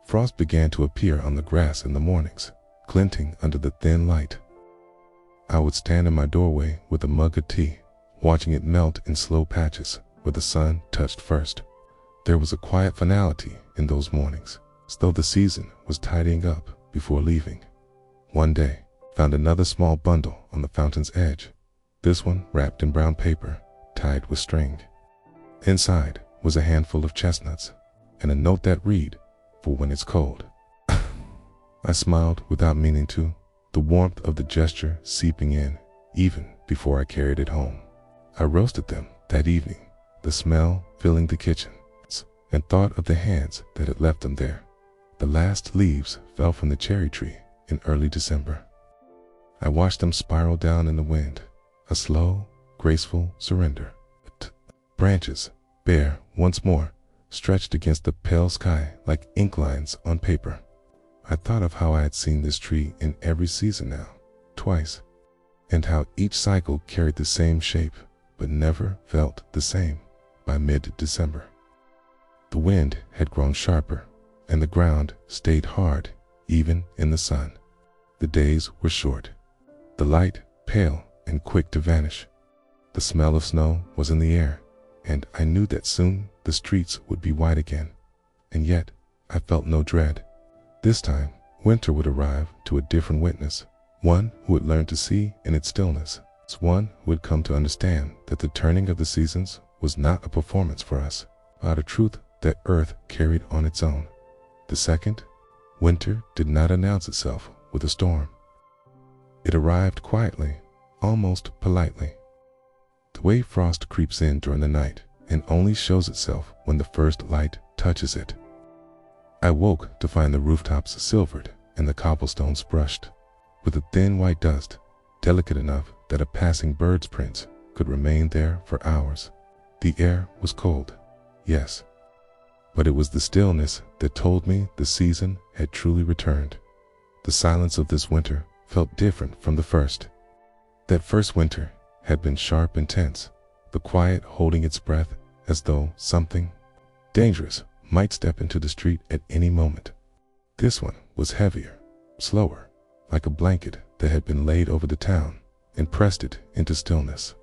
Frost began to appear on the grass in the mornings, glinting under the thin light. I would stand in my doorway with a mug of tea, watching it melt in slow patches where the sun touched first. There was a quiet finality in those mornings, as though the season was tidying up before leaving. One day, found another small bundle on the fountain's edge, this one wrapped in brown paper, tied with string. Inside was a handful of chestnuts and a note that read, "For when it's cold." I smiled without meaning to, the warmth of the gesture seeping in even before I carried it home. I roasted them that evening, the smell filling the kitchen, and thought of the hands that had left them there. The last leaves fell from the cherry tree in early December. I watched them spiral down in the wind, a slow, graceful surrender. Branches, bare once more, stretched against the pale sky like ink lines on paper. I thought of how I had seen this tree in every season now, twice, and how each cycle carried the same shape, but never felt the same by mid-December. The wind had grown sharper, and the ground stayed hard even in the sun. The days were short, the light pale and quick to vanish. The smell of snow was in the air, and I knew that soon the streets would be white again. And yet, I felt no dread. This time, winter would arrive to a different witness, one who would learn to see in its stillness, one who would come to understand that the turning of the seasons was not a performance for us, but a truth that Earth carried on its own. The second, winter did not announce itself with a storm. It arrived quietly, almost politely. The way frost creeps in during the night and only shows itself when the first light touches it. I woke to find the rooftops silvered and the cobblestones brushed with a thin white dust, delicate enough that a passing bird's print could remain there for hours. The air was cold, yes, but it was the stillness that told me the season had truly returned. The silence of this winter felt different from the first. That first winter had been sharp and tense, the quiet holding its breath as though something dangerous might step into the street at any moment. This one was heavier, slower, like a blanket that had been laid over the town and pressed it into stillness.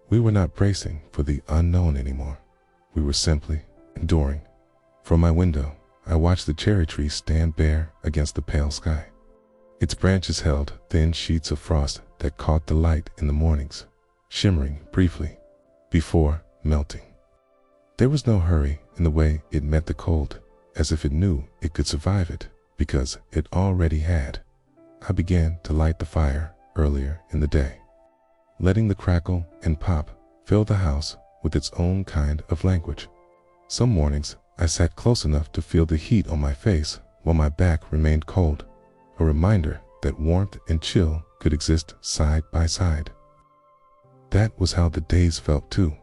We were not bracing for the unknown anymore. We were simply enduring. From my window, I watched the cherry tree stand bare against the pale sky. Its branches held thin sheets of frost that caught the light in the mornings, shimmering briefly before melting. There was no hurry in the way it met the cold, as if it knew it could survive it, because it already had. I began to light the fire earlier in the day, letting the crackle and pop fill the house with its own kind of language. Some mornings I sat close enough to feel the heat on my face while my back remained cold, a reminder that warmth and chill could exist side by side. That was how the days felt too,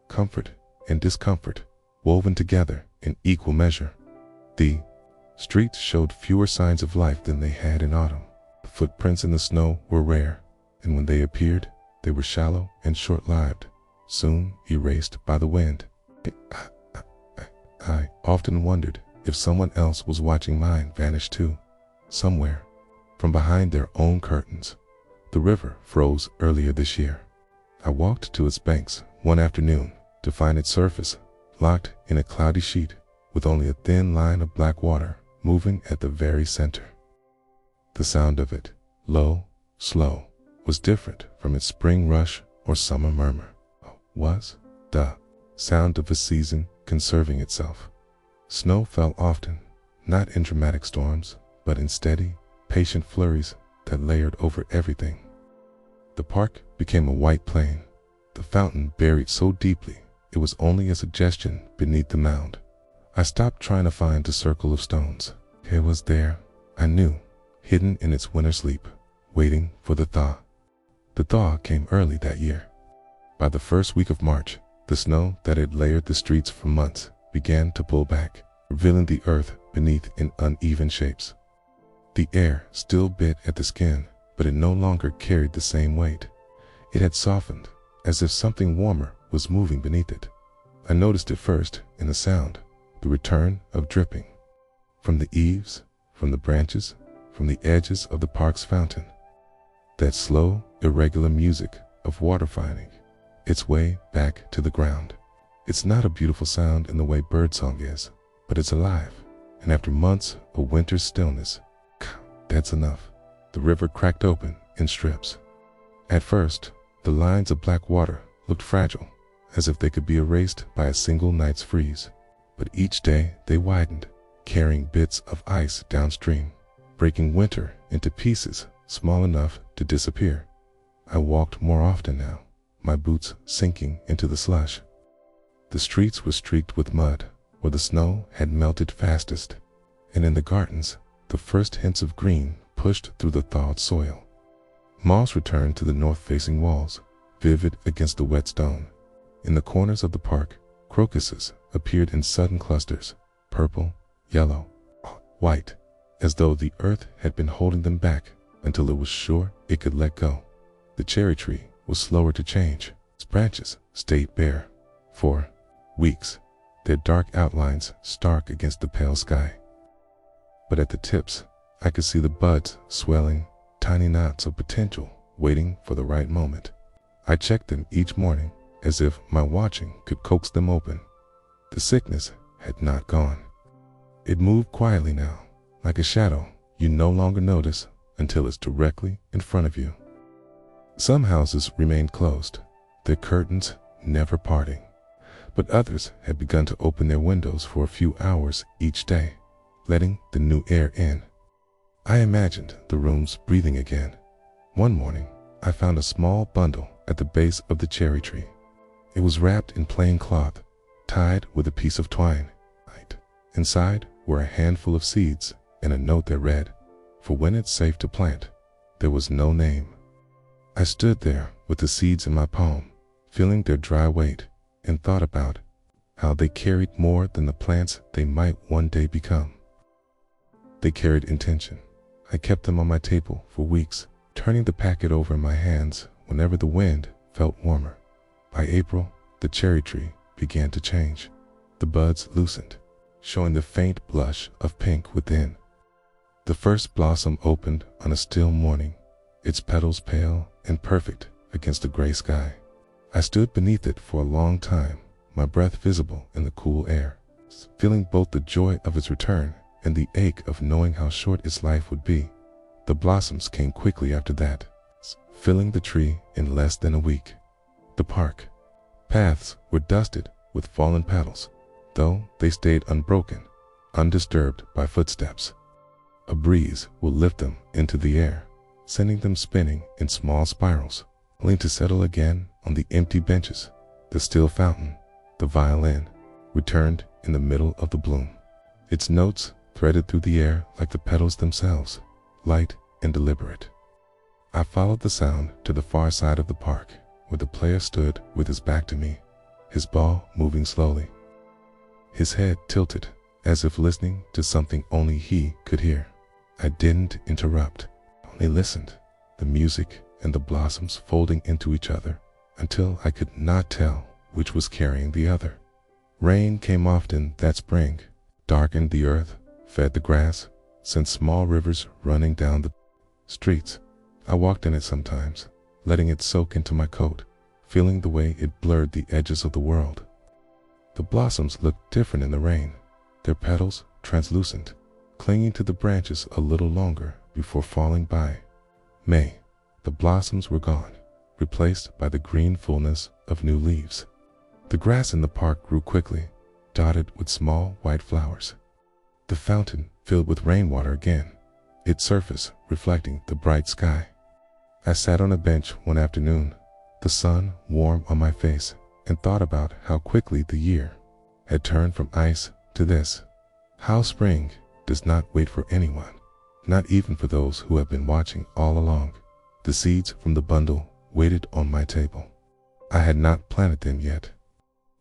comfort and discomfort woven together in equal measure. The streets showed fewer signs of life than they had in autumn. The footprints in the snow were rare, and when they appeared, they were shallow and short-lived, soon erased by the wind. I often wondered if someone else was watching mine vanish too, somewhere. From behind their own curtains, the river froze earlier this year. I walked to its banks one afternoon to find its surface locked in a cloudy sheet with only a thin line of black water moving at the very center. The sound of it, low, slow, was different from its spring rush or summer murmur. Was the sound of a season conserving itself. Snow fell often, not in dramatic storms, but in steady, patient flurries that layered over everything. The park became a white plain, the fountain buried so deeply it was only a suggestion beneath the mound. I stopped trying to find the circle of stones. It was there, I knew, hidden in its winter sleep, waiting for the thaw. The thaw came early that year. By the first week of March, the snow that had layered the streets for months began to pull back, revealing the earth beneath in uneven shapes. The air still bit at the skin, but it no longer carried the same weight. It had softened, as if something warmer was moving beneath it. I noticed it first in the sound, the return of dripping. From the eaves, from the branches, from the edges of the park's fountain. That slow, irregular music of water finding its way back to the ground. It's not a beautiful sound in the way birdsong is, but it's alive, and after months of winter's stillness, that's enough. The river cracked open in strips. At first, the lines of black water looked fragile, as if they could be erased by a single night's freeze. But each day they widened, carrying bits of ice downstream, breaking winter into pieces small enough to disappear. I walked more often now, my boots sinking into the slush. The streets were streaked with mud, where the snow had melted fastest, and in the gardens, the first hints of green pushed through the thawed soil. Moss returned to the north-facing walls, vivid against the wet stone. In the corners of the park, crocuses appeared in sudden clusters, purple, yellow, white, as though the earth had been holding them back until it was sure it could let go. The cherry tree was slower to change. Its branches stayed bare for weeks, their dark outlines stark against the pale sky. But at the tips, I could see the buds swelling, tiny knots of potential waiting for the right moment. I checked them each morning, as if my watching could coax them open. The sickness had not gone. It moved quietly now, like a shadow you no longer notice until it's directly in front of you. Some houses remained closed, their curtains never parting, but others had begun to open their windows for a few hours each day, letting the new air in. I imagined the rooms breathing again. One morning, I found a small bundle at the base of the cherry tree. It was wrapped in plain cloth, tied with a piece of twine. Inside were a handful of seeds and a note that read, "For when it's safe to plant." There was no name. I stood there with the seeds in my palm, feeling their dry weight, and thought about how they carried more than the plants they might one day become. They carried intention. I kept them on my table for weeks, turning the packet over in my hands whenever the wind felt warmer. By April, the cherry tree began to change. The buds loosened, showing the faint blush of pink within. The first blossom opened on a still morning, its petals pale and perfect against the gray sky. I stood beneath it for a long time, my breath visible in the cool air, feeling both the joy of its return and the ache of knowing how short its life would be. The blossoms came quickly after that, filling the tree in less than a week. The park paths were dusted with fallen petals, though they stayed unbroken, undisturbed by footsteps. A breeze will lift them into the air, sending them spinning in small spirals, only to settle again on the empty benches. The still fountain, the violin, returned in the middle of the bloom. Its notes threaded through the air like the petals themselves, light and deliberate. I followed the sound to the far side of the park, where the player stood with his back to me, his ball moving slowly, his head tilted as if listening to something only he could hear. I didn't interrupt, only listened, the music and the blossoms folding into each other until I could not tell which was carrying the other. Rain came often that spring, darkened the earth, fed the grass, sent small rivers running down the streets. I walked in it sometimes, letting it soak into my coat, feeling the way it blurred the edges of the world. The blossoms looked different in the rain, their petals translucent, clinging to the branches a little longer before falling by. May, the blossoms were gone, replaced by the green fullness of new leaves. The grass in the park grew quickly, dotted with small white flowers. The fountain filled with rainwater again, its surface reflecting the bright sky. I sat on a bench one afternoon, the sun warm on my face, and thought about how quickly the year had turned from ice to this. How spring does not wait for anyone, not even for those who have been watching all along. The seeds from the bundle waited on my table. I had not planted them yet.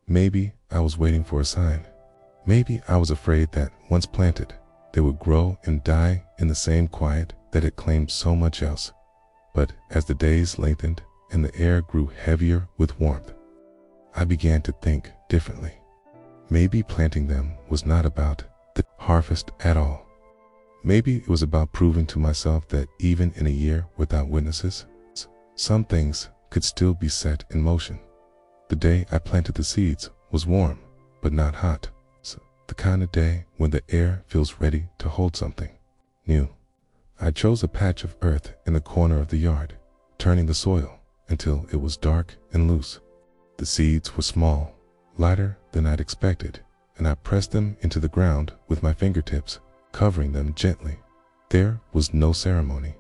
Maybe I was waiting for a sign. Maybe I was afraid that once planted, they would grow and die in the same quiet that had claimed so much else. But as the days lengthened and the air grew heavier with warmth, I began to think differently. Maybe planting them was not about the harvest at all. Maybe it was about proving to myself that even in a year without witnesses, some things could still be set in motion. The day I planted the seeds was warm, but not hot. The kind of day when the air feels ready to hold something new. I chose a patch of earth in the corner of the yard, turning the soil until it was dark and loose. The seeds were small, lighter than I'd expected, and I pressed them into the ground with my fingertips, covering them gently. There was no ceremony,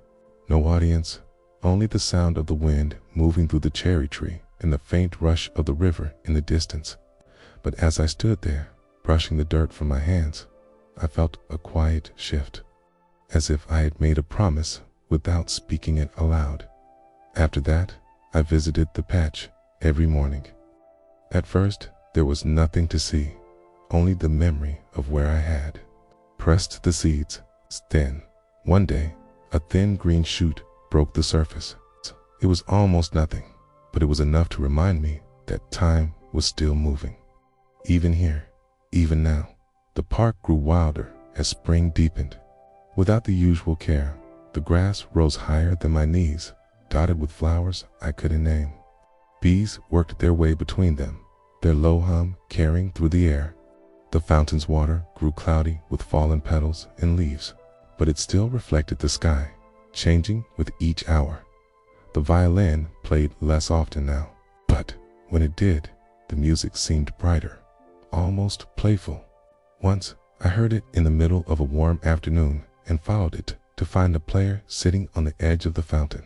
no audience, only the sound of the wind moving through the cherry tree and the faint rush of the river in the distance. But as I stood there, brushing the dirt from my hands, I felt a quiet shift, as if I had made a promise without speaking it aloud. After that, I visited the patch every morning. At first, there was nothing to see, only the memory of where I had pressed the seeds. Then, one day, a thin green shoot broke the surface. It was almost nothing, but it was enough to remind me that time was still moving. Even here, even now, the park grew wilder as spring deepened. Without the usual care, the grass rose higher than my knees, dotted with flowers I couldn't name. Bees worked their way between them, their low hum carrying through the air. The fountain's water grew cloudy with fallen petals and leaves, but it still reflected the sky, changing with each hour. The violin played less often now, but when it did, the music seemed brighter, almost playful. Once, I heard it in the middle of a warm afternoon and followed it to find the player sitting on the edge of the fountain,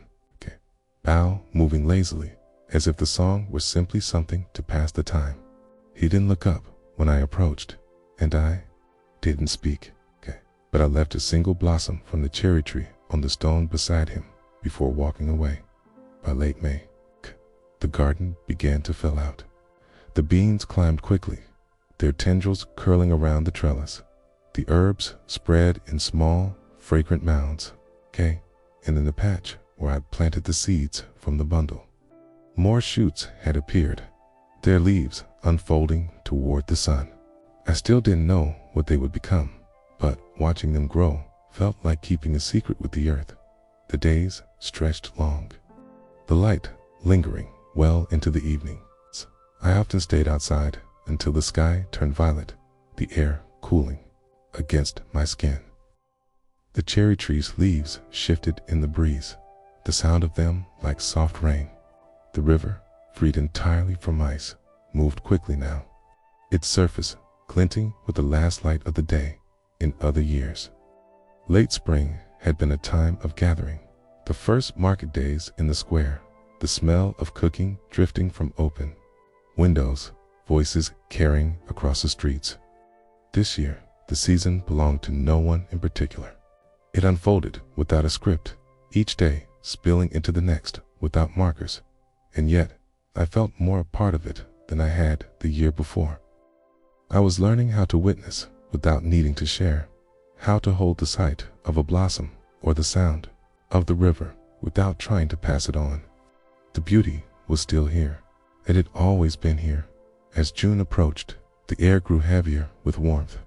bow moving lazily, as if the song were simply something to pass the time. He didn't look up when I approached, and I didn't speak, but I left a single blossom from the cherry tree on the stone beside him before walking away. By late May, the garden began to fill out. The beans climbed quickly, their tendrils curling around the trellis. The herbs spread in small, fragrant mounds, and in the patch where I'd planted the seeds from the bundle, more shoots had appeared, their leaves unfolding toward the sun. I still didn't know what they would become, but watching them grow felt like keeping a secret with the earth. The days stretched long, the light lingering well into the evening. I often stayed outside until the sky turned violet, the air cooling against my skin. The cherry tree's leaves shifted in the breeze, the sound of them like soft rain. The river, freed entirely from ice, moved quickly now, its surface glinting with the last light of the day in other years. Late spring had been a time of gathering. The first market days in the square, the smell of cooking drifting from open windows, voices carrying across the streets. This year, the season belonged to no one in particular. It unfolded without a script, each day spilling into the next without markers, and yet I felt more a part of it than I had the year before. I was learning how to witness without needing to share, how to hold the sight of a blossom or the sound of the river without trying to pass it on. The beauty was still here. It had always been here. As June approached, the air grew heavier with warmth.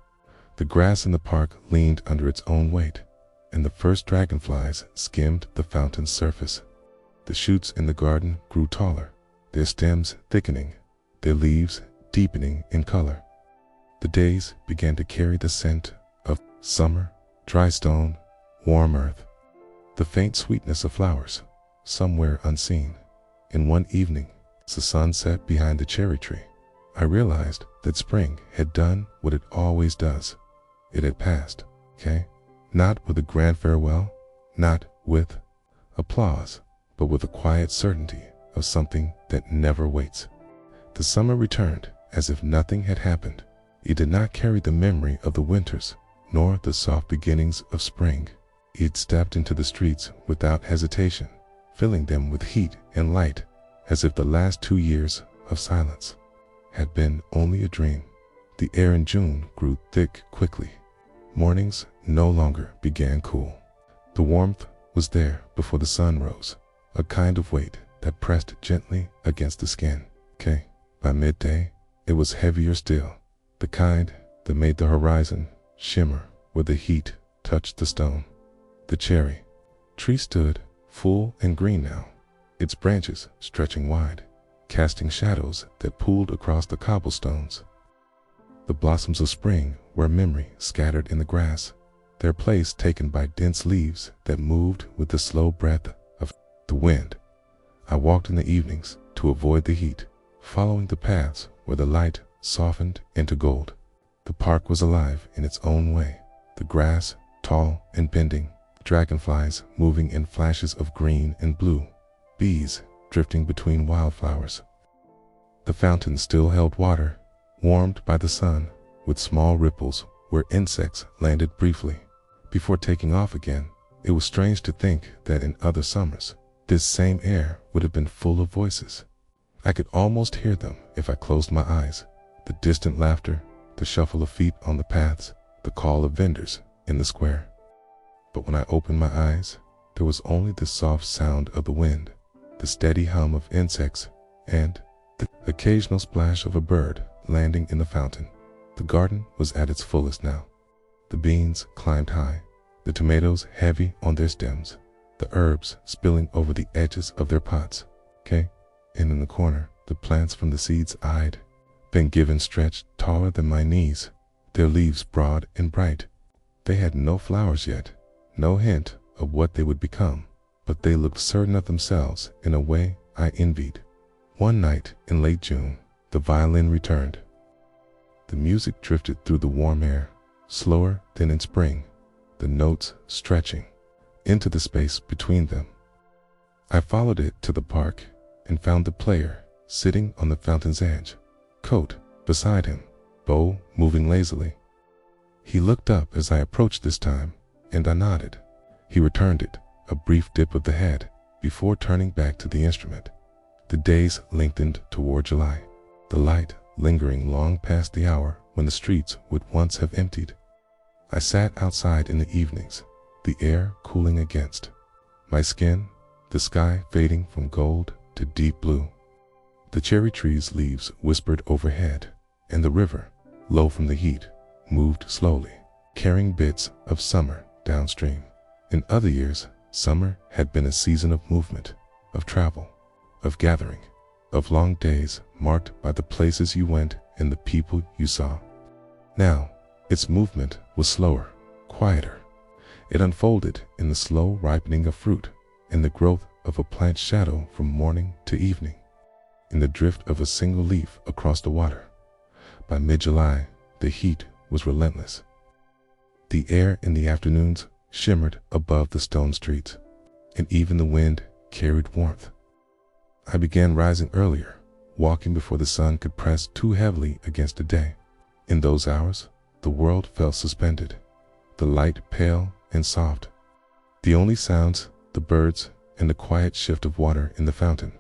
The grass in the park leaned under its own weight, and the first dragonflies skimmed the fountain's surface. The shoots in the garden grew taller, their stems thickening, their leaves deepening in color. The days began to carry the scent of summer, dry stone, warm earth, the faint sweetness of flowers, somewhere unseen. In one evening, as the sun set behind the cherry tree, I realized that spring had done what it always does. It had passed, okay? Not with a grand farewell, not with applause, but with a quiet certainty of something that never waits. The summer returned as if nothing had happened. It did not carry the memory of the winters, nor the soft beginnings of spring. It stepped into the streets without hesitation, filling them with heat and light, as if the last 2 years of silence had been only a dream. The air in June grew thick quickly. Mornings no longer began cool. The warmth was there before the sun rose, a kind of weight that pressed gently against the skin. Okay, by midday, it was heavier still, the kind that made the horizon shimmer where the heat touched the stone. The cherry tree stood full and green now, its branches stretching wide, casting shadows that pooled across the cobblestones. The blossoms of spring were a memory scattered in the grass, their place taken by dense leaves that moved with the slow breath of the wind. I walked in the evenings to avoid the heat, following the paths where the light softened into gold. The park was alive in its own way, the grass tall and bending, dragonflies moving in flashes of green and blue, bees drifting between wildflowers. The fountain still held water, warmed by the sun, with small ripples where insects landed briefly before taking off again. It was strange to think that in other summers, this same air would have been full of voices. I could almost hear them if I closed my eyes, the distant laughter, the shuffle of feet on the paths, the call of vendors in the square. But when I opened my eyes, there was only the soft sound of the wind, the steady hum of insects, and the occasional splash of a bird landing in the fountain. The garden was at its fullest now. The beans climbed high, the tomatoes heavy on their stems, the herbs spilling over the edges of their pots. And in the corner, the plants from the seeds I'd been given stretched taller than my knees, their leaves broad and bright. They had no flowers yet, no hint of what they would become, but they looked certain of themselves in a way I envied. One night in late June, the violin returned. The music drifted through the warm air, slower than in spring, the notes stretching into the space between them. I followed it to the park and found the player sitting on the fountain's edge, coat beside him, bow moving lazily. He looked up as I approached this time, and I nodded. He returned it, a brief dip of the head, before turning back to the instrument. The days lengthened toward July, the light lingering long past the hour when the streets would once have emptied. I sat outside in the evenings, the air cooling against my skin, the sky fading from gold to deep blue. The cherry tree's leaves whispered overhead, and the river, low from the heat, moved slowly, carrying bits of summer downstream. In other years, summer had been a season of movement, of travel, of gathering, of long days marked by the places you went and the people you saw. Now, its movement was slower, quieter. It unfolded in the slow ripening of fruit, in the growth of a plant's shadow from morning to evening, in the drift of a single leaf across the water. By mid-July, the heat was relentless. The air in the afternoons shimmered above the stone streets, and even the wind carried warmth. I began rising earlier, walking before the sun could press too heavily against the day. In those hours, the world felt suspended, the light pale and soft. The only sounds, the birds and the quiet shift of water in the fountain.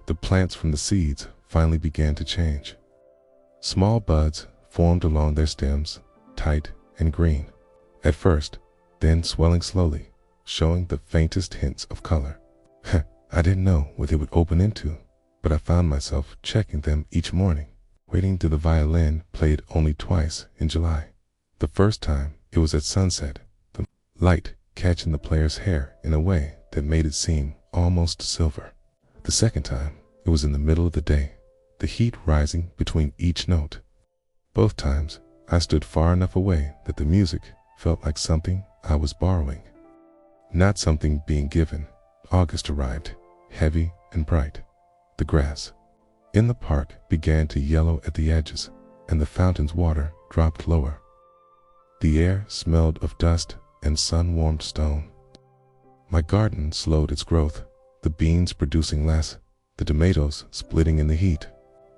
The plants from the seeds finally began to change. Small buds formed along their stems, tight and green, at first, then swelling slowly, showing the faintest hints of color. I didn't know what they would open into, but I found myself checking them each morning, waiting till the violin played only twice in July. The first time, it was at sunset, the light catching the player's hair in a way that made it seem almost silver. The second time, it was in the middle of the day, the heat rising between each note. Both times, I stood far enough away that the music felt like something I was borrowing, not something being given. August arrived, heavy and bright. The grass in the park began to yellow at the edges, and the fountain's water dropped lower. The air smelled of dust and sun-warmed stone. My garden slowed its growth, the beans producing less, the tomatoes splitting in the heat,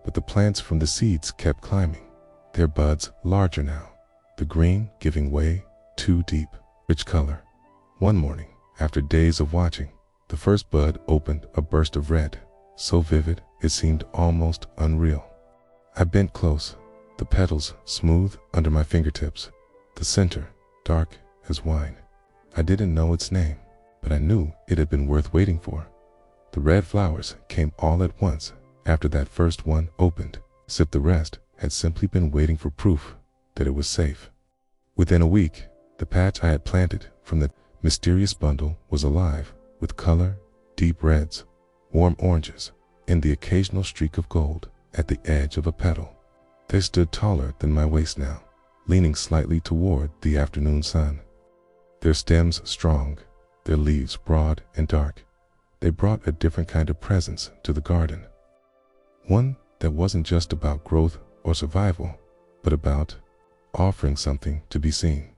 but the plants from the seeds kept climbing, their buds larger now, the green giving way to deep, rich color. One morning, after days of watching, the first bud opened a burst of red, so vivid it seemed almost unreal. I bent close, the petals smooth under my fingertips, the center dark as wine. I didn't know its name, but I knew it had been worth waiting for. The red flowers came all at once after that first one opened, as if the rest had simply been waiting for proof that it was safe. Within a week, the patch I had planted from the mysterious bundle was alive with color, deep reds, warm oranges, and the occasional streak of gold at the edge of a petal. They stood taller than my waist now, leaning slightly toward the afternoon sun. Their stems strong, their leaves broad and dark. They brought a different kind of presence to the garden. One that wasn't just about growth or survival, but about offering something to be seen.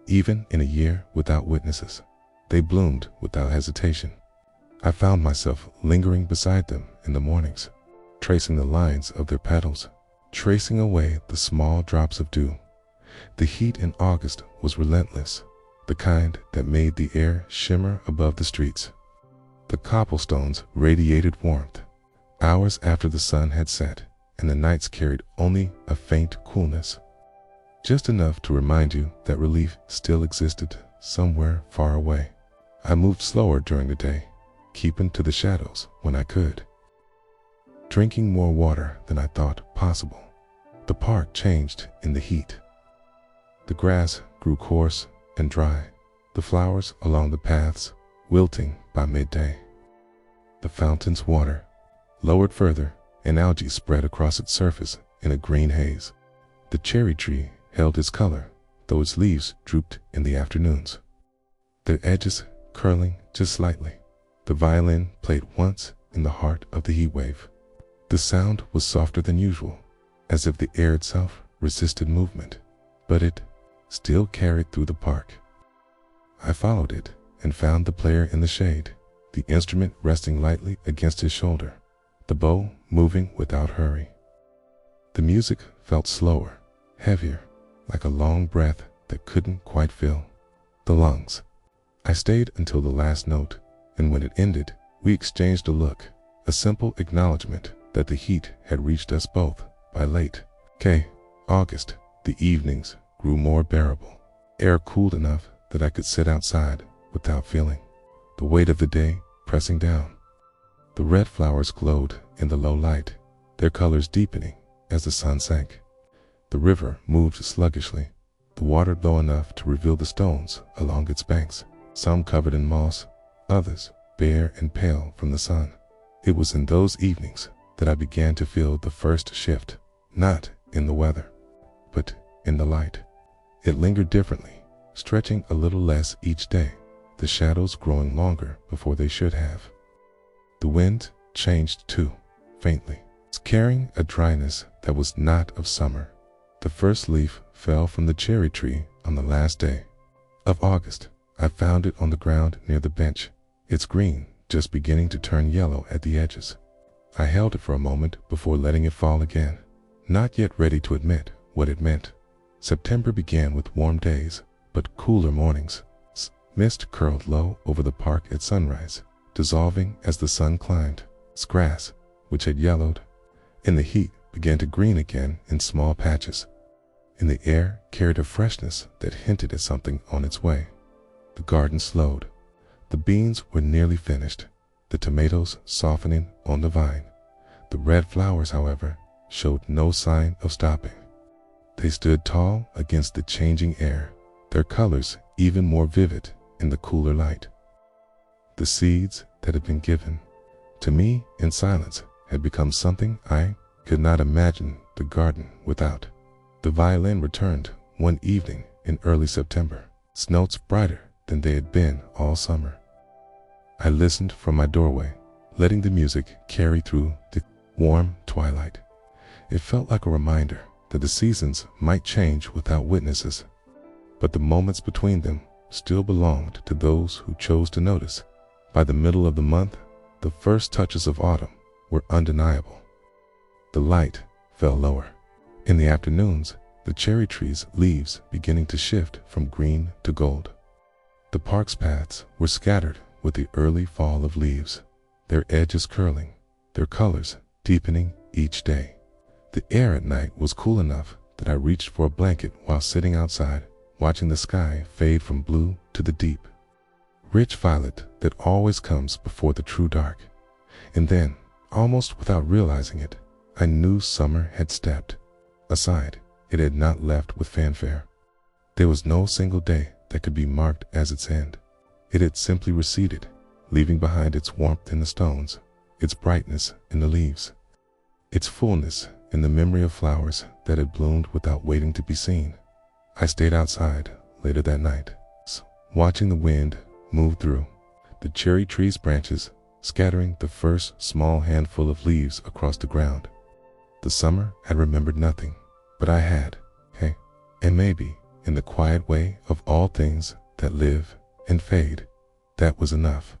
Even in a year without witnesses, they bloomed without hesitation. I found myself lingering beside them in the mornings, tracing the lines of their petals, tracing away the small drops of dew. The heat in August was relentless, the kind that made the air shimmer above the streets. The cobblestones radiated warmth, hours after the sun had set, and the nights carried only a faint coolness, just enough to remind you that relief still existed somewhere far away. I moved slower during the day, keeping to the shadows when I could, drinking more water than I thought possible. The park changed in the heat. The grass grew coarse and dry, the flowers along the paths wilting by midday. The fountain's water lowered further, and algae spread across its surface in a green haze. The cherry tree held its color, though its leaves drooped in the afternoons, their edges curling just slightly. The violin played once in the heart of the heat wave. The sound was softer than usual, as if the air itself resisted movement, but it still carried through the park. I followed it and found the player in the shade, the instrument resting lightly against his shoulder, the bow moving without hurry. The music felt slower, heavier, like a long breath that couldn't quite fill the lungs. I stayed until the last note, and when it ended, we exchanged a look, a simple acknowledgement that the heat had reached us both by late August. The evenings grew more bearable, air cooled enough that I could sit outside without feeling the weight of the day pressing down. The red flowers glowed in the low light, their colors deepening as the sun sank. The river moved sluggishly, the water low enough to reveal the stones along its banks, some covered in moss, others bare and pale from the sun. It was in those evenings that I began to feel the first shift, not in the weather, but in the light. It lingered differently, stretching a little less each day, the shadows growing longer before they should have. The wind changed too, faintly, carrying a dryness that was not of summer. The first leaf fell from the cherry tree on the last day of August. I found it on the ground near the bench, its green just beginning to turn yellow at the edges. I held it for a moment before letting it fall again, not yet ready to admit what it meant. September began with warm days, but cooler mornings. Mist curled low over the park at sunrise, dissolving as the sun climbed. Grass, which had yellowed in the heat, began to green again in small patches, and the air carried a freshness that hinted at something on its way. The garden slowed. The beans were nearly finished, the tomatoes softening on the vine. The red flowers, however, showed no sign of stopping. They stood tall against the changing air, their colors even more vivid in the cooler light. The seeds that had been given to me in silence had become something I could not imagine the garden without. The violin returned one evening in early September, its notes brighter than they had been all summer. I listened from my doorway, letting the music carry through the warm twilight. It felt like a reminder that the seasons might change without witnesses, but the moments between them still belonged to those who chose to notice. By the middle of the month, the first touches of autumn were undeniable. The light fell lower. In the afternoons, the cherry trees' leaves beginning to shift from green to gold. The park's paths were scattered with the early fall of leaves, their edges curling, their colors deepening each day. The air at night was cool enough that I reached for a blanket while sitting outside, watching the sky fade from blue to the deep, rich violet that always comes before the true dark. And then, almost without realizing it, I knew summer had stepped aside. It had not left with fanfare. There was no single day that could be marked as its end. It had simply receded, leaving behind its warmth in the stones, its brightness in the leaves, its fullness in the memory of flowers that had bloomed without waiting to be seen. I stayed outside later that night, watching the wind move through the cherry tree's branches, scattering the first small handful of leaves across the ground. The summer had remembered nothing, but I had, and maybe, in the quiet way of all things that live and fade, that was enough.